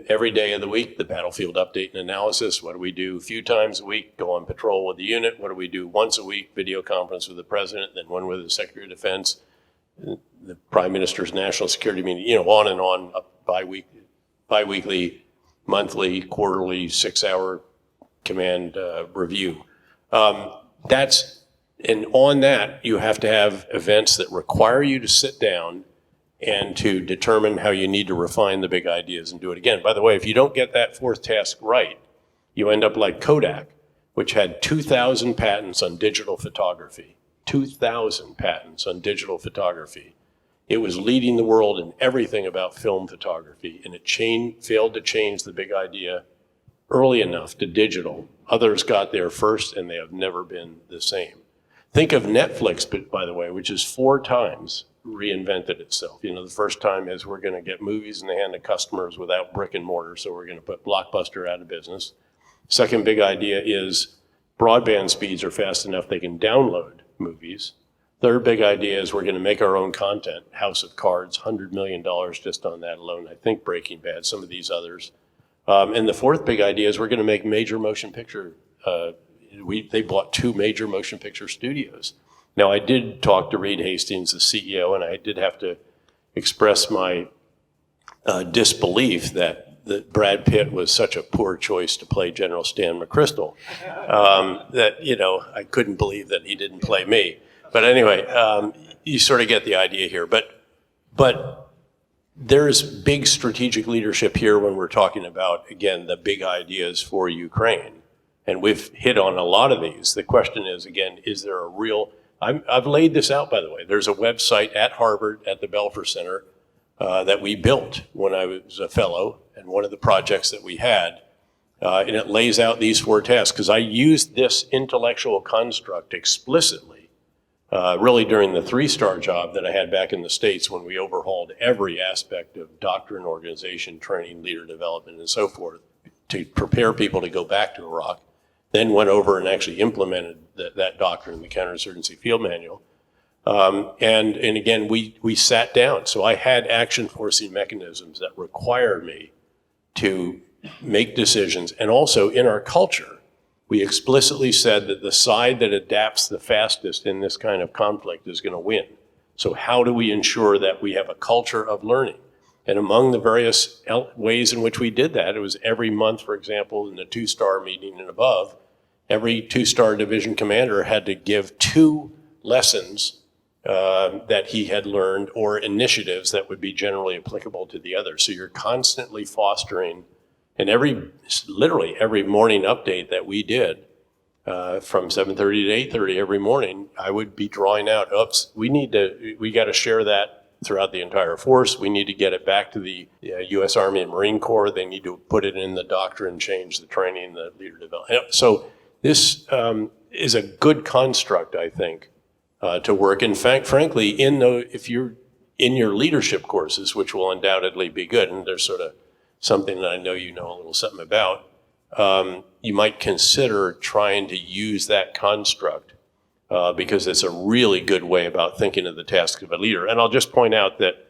every day of the week? The battlefield update and analysis. What do we do a few times a week? Go on patrol with the unit. What do we do once a week? Video conference with the president, then one with the Secretary of Defense, the Prime Minister's national security meeting, you know, on and on, bi-weekly, monthly, quarterly, 6-hour command review. And on that, you have to have events that require you to sit down and to determine how you need to refine the big ideas and do it again. By the way, if you don't get that fourth task right, you end up like Kodak, which had 2,000 patents on digital photography. 2,000 patents on digital photography. It was leading the world in everything about film photography, and it failed to change the big idea early enough to digital. Others got there first, and they have never been the same. Think of Netflix, by the way, which is 4 times reinvented itself. You know, the first time is we're going to get movies in the hand of customers without brick and mortar, so we're going to put Blockbuster out of business. Second big idea is broadband speeds are fast enough they can download movies. Third big idea is we're going to make our own content. House of Cards, $100 million just on that alone. I think Breaking Bad, some of these others. And the fourth big idea is we're going to make major motion picture. They bought 2 major motion picture studios. Now, I did talk to Reed Hastings, the CEO, and I did have to express my disbelief that Brad Pitt was such a poor choice to play General Stan McChrystal that, you know, I couldn't believe that he didn't play me. But anyway, you sort of get the idea here. But there's big strategic leadership here when we're talking about, again, the big ideas for Ukraine. And we've hit on a lot of these. The question is, again, is there a real... I've laid this out, by the way. There's a website at Harvard, at the Belfer Center, that we built when I was a fellow, and one of the projects that we had. And it lays out these 4 tasks, because I used this intellectual construct explicitly, really during the 3-star job that I had back in the States when we overhauled every aspect of doctrine, organization, training, leader development, and so forth, to prepare people to go back to Iraq. Then went over and actually implemented that doctrine in the counterinsurgency field manual. And again, we sat down. So I had action forcing mechanisms that required me to make decisions. And also in our culture, we explicitly said that the side that adapts the fastest in this kind of conflict is going to win. So how do we ensure that we have a culture of learning? And among the various ways in which we did that, it was every month, for example, in the 2-star meeting and above, every 2-star division commander had to give 2 lessons that he had learned or initiatives that would be generally applicable to the others. So you're constantly fostering, and literally every morning update that we did, from 7:30 to 8:30 every morning, I would be drawing out, we got to share that throughout the entire force. We need to get it back to the U.S. Army and Marine Corps. They need to put it in the doctrine, change the training, the leader development. So this is a good construct, I think, to work. In fact, frankly, if you're in your leadership courses, which will undoubtedly be good, and there's sort of something that I know you know a little something about, you might consider trying to use that construct because it's a really good way about thinking of the task of a leader. And I'll just point out that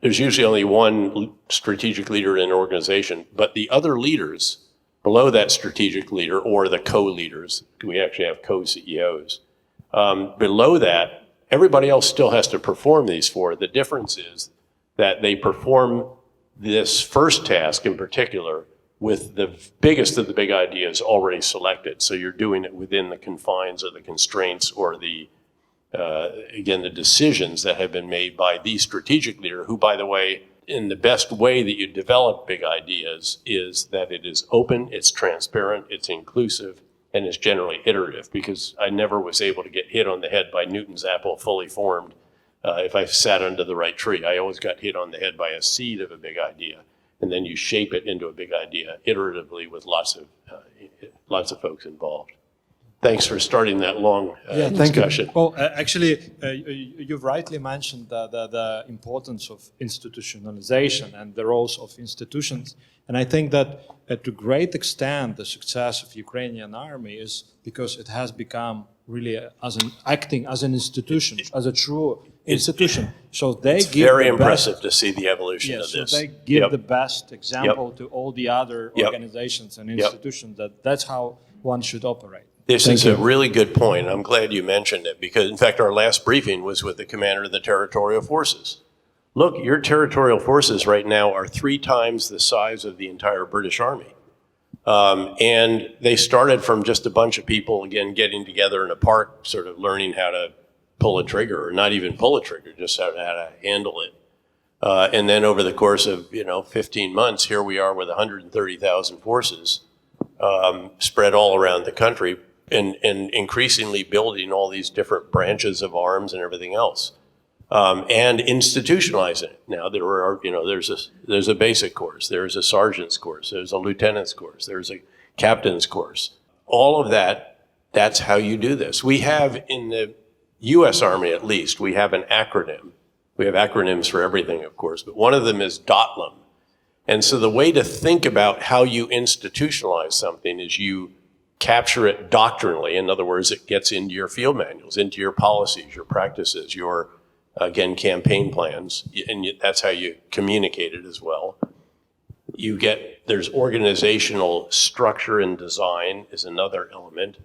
there's usually only one strategic leader in an organization, but the other leaders below that strategic leader, or the co-leaders, we actually have co-CEOs, below that, everybody else still has to perform these 4. The difference is that they perform this first task in particular with the biggest of the big ideas already selected. So you're doing it within the confines or the constraints or again, the decisions that have been made by the strategic leader, who, by the way, in the best way that you develop big ideas is that it is open, it's transparent, it's inclusive, and it's generally iterative, because I never was able to get hit on the head by Newton's apple fully formed if I sat under the right tree. I always got hit on the head by a seed of a big idea, and then you shape it into a big idea iteratively with lots of folks involved. Thanks for starting that long discussion. Thank you. Well, actually, you've rightly mentioned the importance of institutionalization and the roles of institutions. And I think that to a great extent, the success of Ukrainian army is because it has become really acting as an institution, as a true institution. So it's very impressive to see the evolution of this. So they give the best example to all the other organizations and institutions that's how one should operate. This is a really good point. I'm glad you mentioned it, because in fact our last briefing was with the commander of the territorial forces. Look, your territorial forces right now are 3 times the size of the entire British Army. And they started from just a bunch of people, again, getting together in a park, sort of learning how to pull a trigger, or not even pull a trigger, just how to handle it. And then over the course of 15 months, here we are with 130,000 forces spread all around the country, and increasingly building all these different branches of arms and everything else, and institutionalizing it. Now there are there's a basic course, there's a sergeant's course, there's a lieutenant's course, there's a captain's course. All of that. That's how you do this. We have in the U.S. Army, at least, we have an acronym. We have acronyms for everything, of course, but one of them is DOTLM. And so the way to think about how you institutionalize something is you capture it doctrinally. In other words, it gets into your field manuals, into your policies, your practices, your, again, campaign plans, and that's how you communicate it as well. There's organizational structure and design is another element.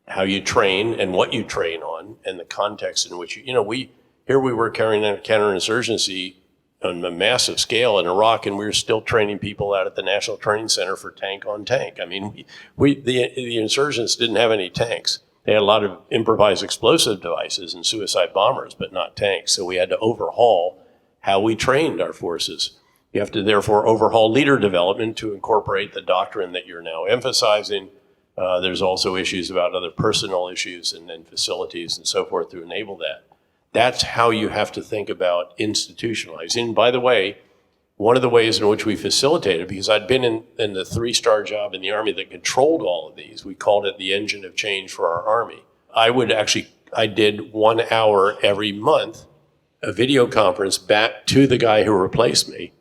How you train and what you train on, and the context in which we were carrying out counterinsurgency on a massive scale in Iraq, and we were still training people out at the National Training Center for tank on tank. I mean, the insurgents didn't have any tanks. They had a lot of improvised explosive devices and suicide bombers, but not tanks. So we had to overhaul how we trained our forces. You have to therefore overhaul leader development to incorporate the doctrine that you're now emphasizing. There's also issues about other personnel issues and then facilities and so forth to enable that. That's how you have to think about institutionalizing. And by the way, one of the ways in which we facilitated, because I'd been in the 3-star job in the Army that controlled all of these, we called it the engine of change for our Army. I did 1 hour every month, a video conference back to the guy who replaced me,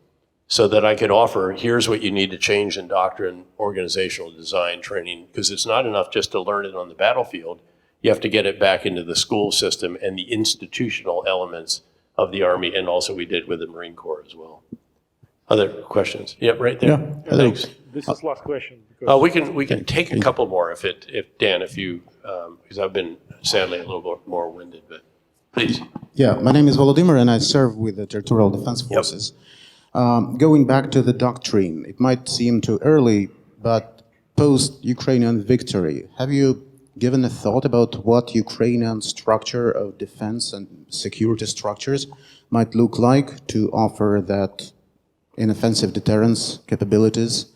so that I could offer, here's what you need to change in doctrine, organizational design, training, because it's not enough just to learn it on the battlefield. You have to get it back into the school system and the institutional elements of the Army, and also we did with the Marine Corps as well. Other questions? Yep, right there. Yeah, thanks. This is last question. Because We can take a couple more if Dan, because I've been sadly a little bit more winded, but please. Yeah, my name is Volodymyr and I serve with the Territorial Defense Forces. Yep. Going back to the doctrine, it might seem too early, but post-Ukrainian victory, have you given a thought about what Ukrainian structure of defense and security structures might look like to offer that inoffensive deterrence capabilities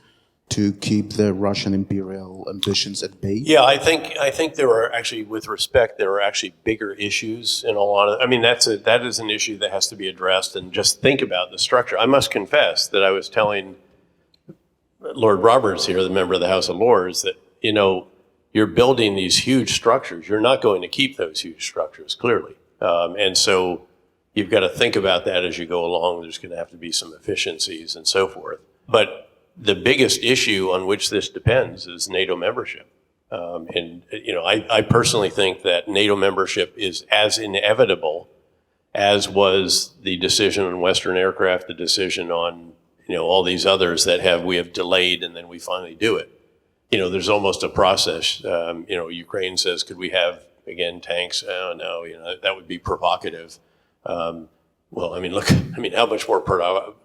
to keep the Russian imperial ambitions at bay? Yeah, I think there are actually, with respect, there are actually bigger issues in a lot of. I mean, that is an issue that has to be addressed, and just think about the structure. I must confess that I was telling Lord Roberts here, the member of the House of Lords, that you're building these huge structures. You're not going to keep those huge structures, clearly, and so you've got to think about that as you go along. There's going to have to be some efficiencies and so forth, but the biggest issue on which this depends is NATO membership. I personally think that NATO membership is as inevitable as was the decision on Western aircraft, the decision on, all these others that we have delayed and then we finally do it. There's almost a process. Ukraine says, could we have, again, tanks? Oh, no, that would be provocative. Well, I mean, look, how much more,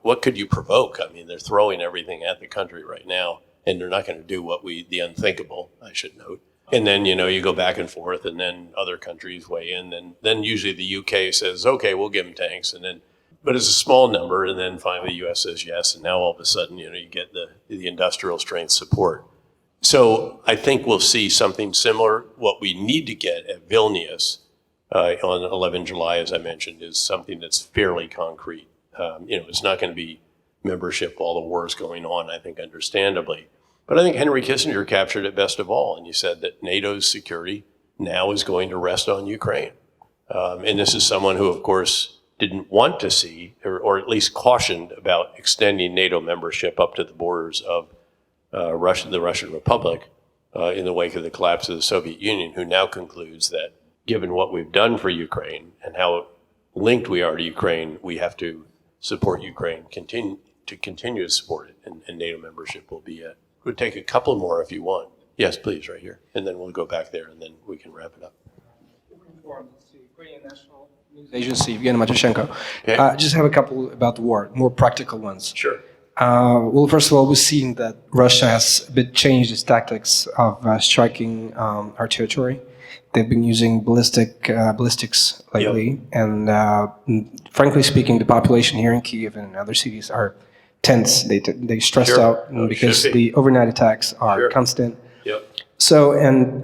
what could you provoke? I mean, they're throwing everything at the country right now, and they're not going to do the unthinkable, I should note. And then, you go back and forth, and then other countries weigh in, and then usually the UK says, okay, we'll give them tanks, but it's a small number, and then finally the US says yes, and now all of a sudden, you get the industrial strength support. So I think we'll see something similar. What we need to get at Vilnius, on 11 July, as I mentioned, is something that's fairly concrete. It's not going to be membership while the war is going on, I think, understandably. But I think Henry Kissinger captured it best of all, and he said that NATO's security now is going to rest on Ukraine. And this is someone who, of course, didn't want to see, or at least cautioned about extending NATO membership up to the borders of the Russian Republic in the wake of the collapse of the Soviet Union, who now concludes that given what we've done for Ukraine and how linked we are to Ukraine, we have to support Ukraine, continue to support it, and NATO membership will be it. We'll take a couple more if you want. Yes, please, right here. And then we'll go back there, and then we can wrap it up. Ukrainian National News Agency, Evgeny Matyushenko. Okay. Just have a couple about the war, more practical ones. Sure. Well, first of all, we're seeing that Russia has a bit changed its tactics of striking our territory. they've been using ballistics lately, and frankly speaking, the population here in Kyiv and in other cities are tense. They stressed Sure. out Oh, because should be. the overnight attacks are Sure. constant. Yep. So, and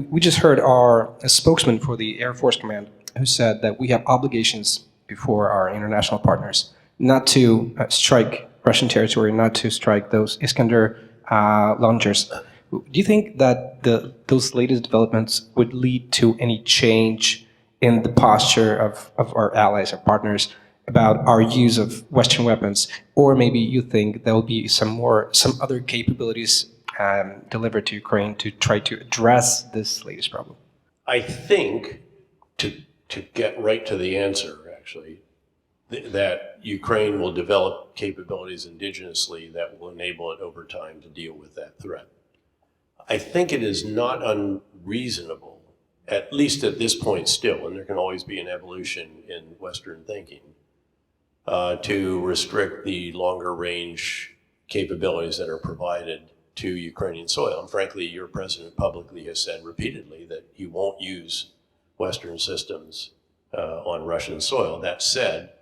we just heard a spokesman for the Air Force Command who said that we have obligations before our international partners not to strike Russian territory, not to strike those Iskander launchers. Do you think that those latest developments would lead to any change in the posture of our allies, our partners, about our use of Western weapons? Or maybe you think there will be some other capabilities delivered to Ukraine to try to address this latest problem? I think, to get right to the answer, actually, that Ukraine will develop capabilities indigenously that will enable it over time to deal with that threat. I think it is not unreasonable, at least at this point still, and there can always be an evolution in Western thinking, to restrict the longer range capabilities that are provided to Ukrainian soil. And frankly, your president publicly has said repeatedly that he won't use Western systems on Russian soil. That said,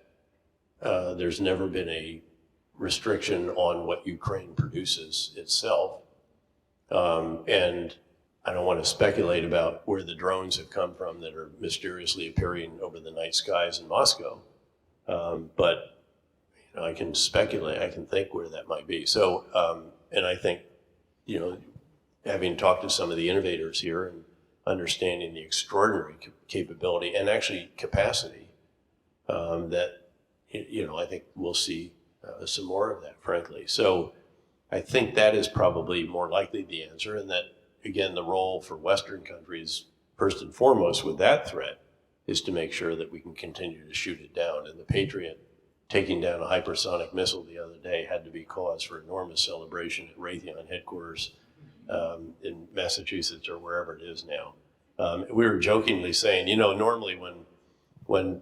there's never been a restriction on what Ukraine produces itself. And I don't want to speculate about where the drones have come from that are mysteriously appearing over the night skies in Moscow. But you know, I can speculate, I can think where that might be. So, and I think, you know, having talked to some of the innovators here and understanding the extraordinary capability and actually capacity, that, you know, I think we'll see some more of that, frankly. So I think that is probably more likely the answer, and that, again, the role for Western countries, first and foremost with that threat, is to make sure that we can continue to shoot it down. And the Patriot taking down a hypersonic missile the other day had to be cause for enormous celebration at Raytheon headquarters in Massachusetts or wherever it is now. We were jokingly saying, you know, normally when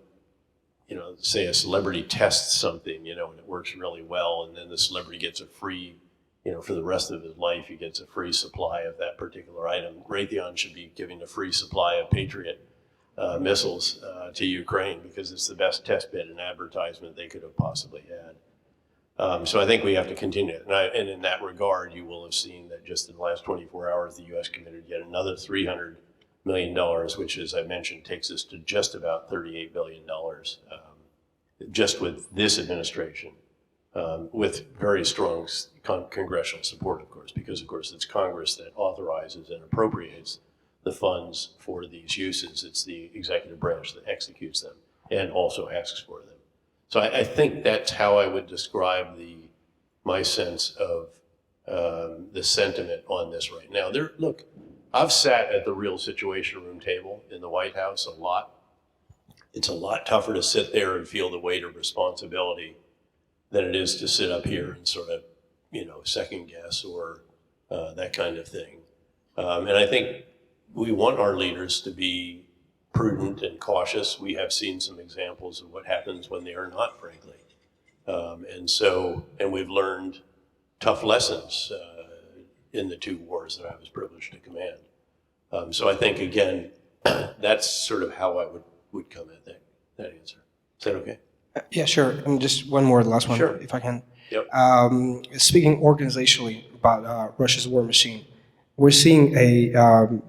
you know, say a celebrity tests something, you know, and it works really well, and then the celebrity gets a free, you know, for the rest of his life, he gets a free supply of that particular item. Raytheon should be giving a free supply of Patriot missiles to Ukraine because it's the best test bed and advertisement they could have possibly had. So I think we have to continue. And in that regard, you will have seen that just in the last 24 hours, the U.S. committed yet another $300 million, which, as I mentioned, takes us to just about $38 billion just with this administration, with very strong congressional support, of course, because, of course, it's Congress that authorizes and appropriates the funds for these uses. It's the executive branch that executes them and also asks for them. So I think that's how I would describe my sense of the sentiment on this right now. Look, I've sat at the real Situation Room table in the White House a lot. It's a lot tougher to sit there and feel the weight of responsibility than it is to sit up here and sort of, you know, second guess or that kind of thing. And I think we want our leaders to be prudent and cautious. We have seen some examples of what happens when they are not, frankly. And we've learned tough lessons in the two wars that I was privileged to command. So I think, again, that's sort of how I would come at that answer. Is that okay? Yeah, sure. And just one more, the last one, Sure. if I can. Yep. Speaking organizationally about Russia's war machine, we're seeing a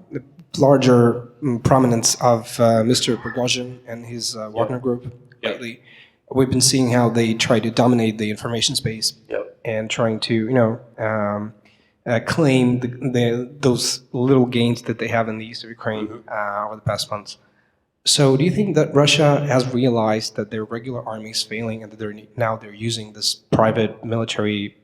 larger prominence of Mr. Prigozhin and his Wagner Group lately. We've been seeing how they try to dominate the information space and trying to, you know, claim those little gains that they have in the east of Ukraine over the past months. So do you think that Russia has realized that their regular army is failing and that they're using this private military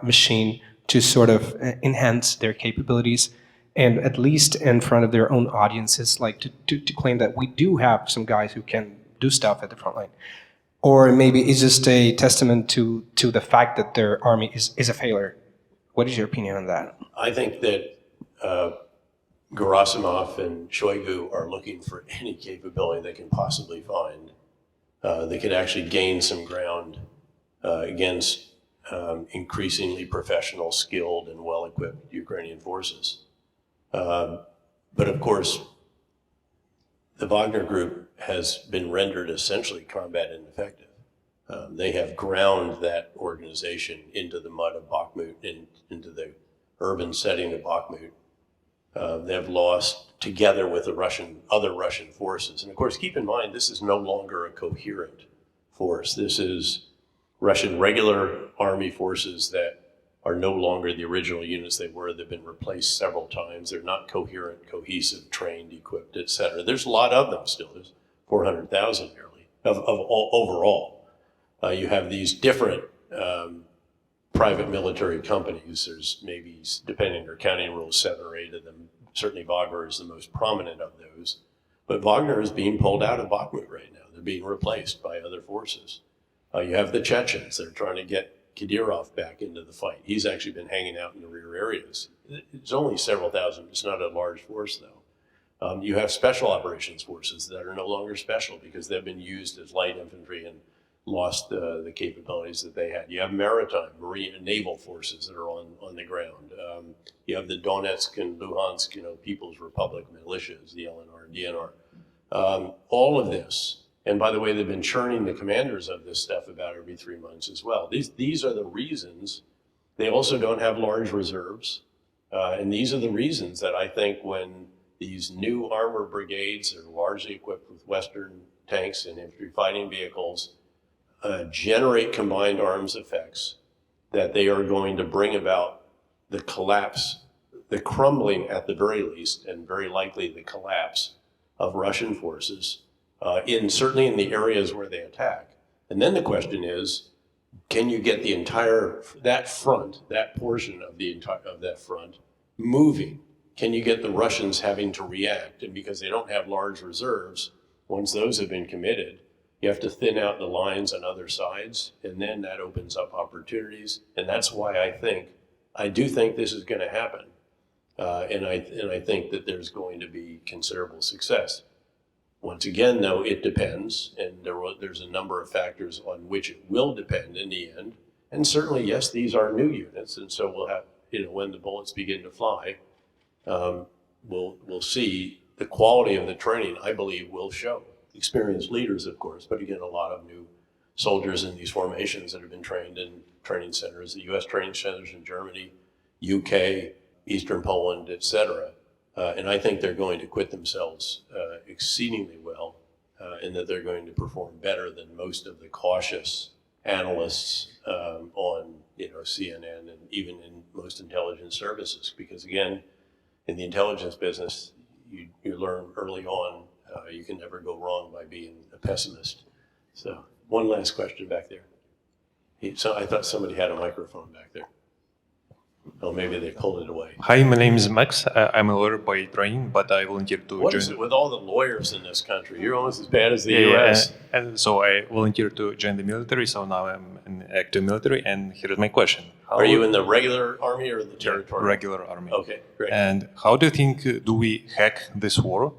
machine to sort of enhance their capabilities, and at least in front of their own audiences, like to claim that we do have some guys who can do stuff at the front line? Or maybe it's just a testament to the fact that their army is a failure? What is your opinion on that? I think that Gerasimov and Shoigu are looking for any capability they can possibly find that could actually gain some ground against increasingly professional, skilled, and well-equipped Ukrainian forces. But of course, the Wagner Group has been rendered essentially combat ineffective. They have ground that organization into the mud of Bakhmut, into the urban setting of Bakhmut. They have lost together with the other Russian forces. And of course, keep in mind, this is no longer a coherent force. This is Russian regular army forces that are no longer the original units they were. They've been replaced several times. They're not coherent, cohesive, trained, equipped, et cetera. There's a lot of them still. There's 400,000 nearly of all, overall. You have these different private military companies. There's maybe, depending on your accounting rules, 7 or 8 of them. Certainly Wagner is the most prominent of those. But Wagner is being pulled out of Bakhmut right now. They're being replaced by other forces. You have the Chechens. They're trying to get Kadyrov back into the fight. He's actually been hanging out in the rear areas. It's only several thousand. It's not a large force, though. You have special operations forces that are no longer special because they've been used as light infantry and lost the capabilities that they had. You have maritime, marine, and naval forces that are on the ground. You have the Donetsk and Luhansk, People's Republic militias, the LNR and DNR. All of this. And by the way, they've been churning the commanders of this stuff about every 3 months as well. These are the reasons. They also don't have large reserves. And these are the reasons that I think when these new armor brigades are largely equipped with Western tanks and infantry fighting vehicles generate combined arms effects, that they are going to bring about the collapse, the crumbling at the very least, and very likely the collapse of Russian forces. Certainly in the areas where they attack. And then the question is, can you get that portion of that front moving? Can you get the Russians having to react? And because they don't have large reserves, once those have been committed, you have to thin out the lines on other sides, and then that opens up opportunities. And that's why I do think this is going to happen. And I think that there's going to be considerable success. Once again, though, it depends, and there's a number of factors on which it will depend in the end. And certainly, yes, these are new units, and so we'll have, when the bullets begin to fly, we'll see the quality of the training, I believe, will show. Experienced leaders, of course, but again, a lot of new soldiers in these formations that have been trained in training centers, the U.S. training centers in Germany, UK, Eastern Poland, et cetera. And I think they're going to acquit themselves exceedingly well, and that they're going to perform better than most of the cautious analysts on CNN and even in most intelligence services. Because again, in the intelligence business, you learn early on you can never go wrong by being a pessimist. So one last question back there. So I thought somebody had a microphone back there. Oh, maybe they pulled it away. Hi, my name is Max. I'm a lawyer by training, but I volunteered to What join. is it with all the lawyers in this country? You're almost as bad as the U.S. And so I volunteered to join the military. So now I'm in active military. And here is my question: Are you in the regular army or the territorial? Regular army? Okay, great. And how do you think do we hack this war?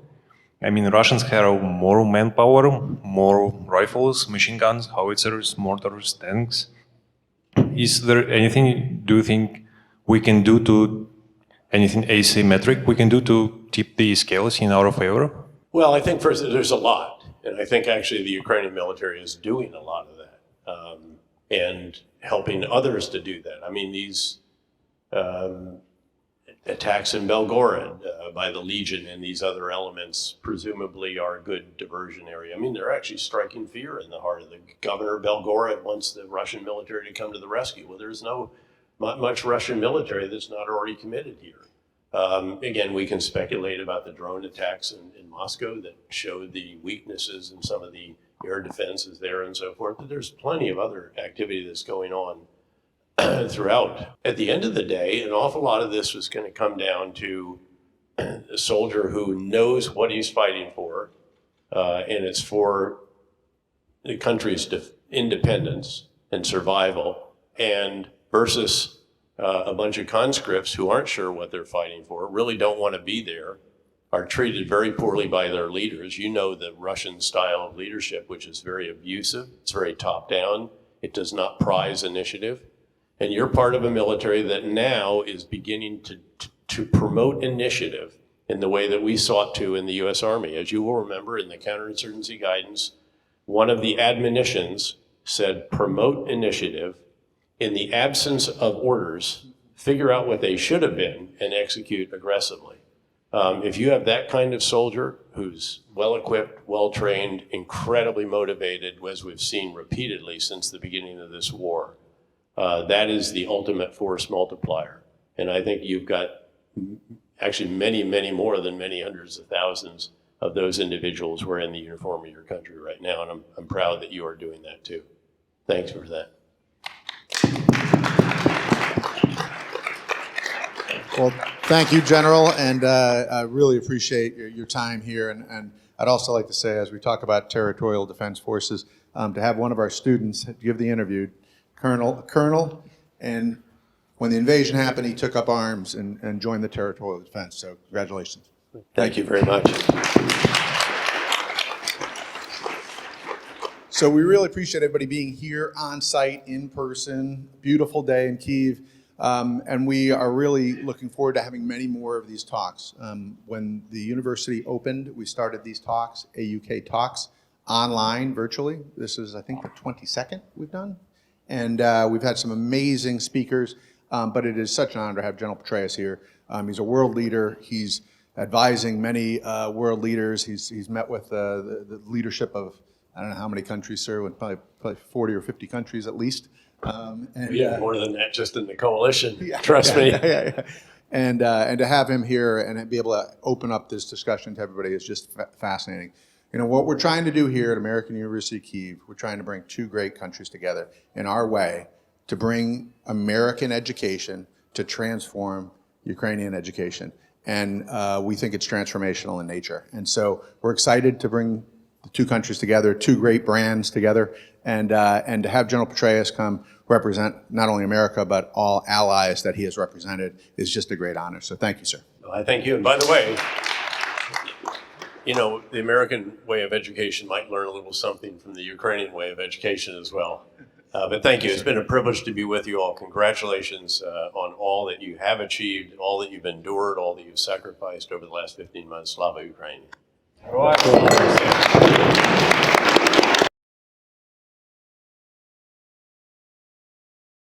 I mean, Russians have more manpower, more rifles, machine guns, howitzers, mortars, tanks. Is there anything? Do you think we can do to anything asymmetric we can do to tip the scales in our favor? Well, I think first there's a lot, and I think actually the Ukrainian military is doing a lot of that and helping others to do that. I mean, these attacks in Belgorod by the Legion and these other elements presumably are a good diversion area. I mean, they're actually striking fear in the heart of the governor of Belgorod wants the Russian military to come to the rescue. Well, there's not much Russian military that's not already committed here. Again, we can speculate about the drone attacks in Moscow that showed the weaknesses in some of the air defenses there and so forth, but there's plenty of other activity that's going on throughout. At the end of the day, an awful lot of this was going to come down to a soldier who knows what he's fighting for, and it's for the country's independence and survival, and versus a bunch of conscripts who aren't sure what they're fighting for, really don't want to be there, are treated very poorly by their leaders. You know the Russian style of leadership, which is very abusive. It's very top-down. It does not prize initiative. And you're part of a military that now is beginning to promote initiative in the way that we sought to in the U.S. Army. As you will remember, in the counterinsurgency guidance, one of the admonitions said, promote initiative. In the absence of orders, figure out what they should have been and execute aggressively. If you have that kind of soldier who's well-equipped, well-trained, incredibly motivated, as we've seen repeatedly since the beginning of this war, that is the ultimate force multiplier. And I think you've got actually many, many more than many hundreds of thousands of those individuals who are in the uniform of your country right now. And I'm proud that you are doing that too. Thanks for that. Well, thank you, General, and I really appreciate your time here. And I'd also like to say, as we talk about territorial defense forces, to have one of our students give the interview, Colonel, and when the invasion happened, he took up arms and joined the territorial defense. So congratulations. Thank you very much. So we really appreciate everybody being here on site, in person. Beautiful day in Kyiv. And we are really looking forward to having many more of these talks. When the university opened, we started these talks, AUK Talks, online, virtually. This is, I think, the 22nd we've done. And we've had some amazing speakers, but it is such an honor to have General Petraeus here. He's a world leader. He's advising many world leaders. He's met with the leadership of, I don't know how many countries, sir, probably 40 or 50 countries at least. More than that, just in the coalition. Trust me. And to have him here and be able to open up this discussion to everybody is just fascinating. You know, what we're trying to do here at American University Kyiv, we're trying to bring two great countries together in our way to bring American education to transform Ukrainian education. And we think it's transformational in nature. And so we're excited to bring the two countries together, two great brands together, and to have General Petraeus come represent not only America, but all allies that he has represented is just a great honor. So thank you, sir. Well, I thank you. And by the way, you know, the American way of education might learn a little something from the Ukrainian way of education as well. But thank you. It's been a privilege to be with you all. Congratulations on all that you have achieved, all that you've endured, all that you've sacrificed over the last 15 months. Slava Ukraini.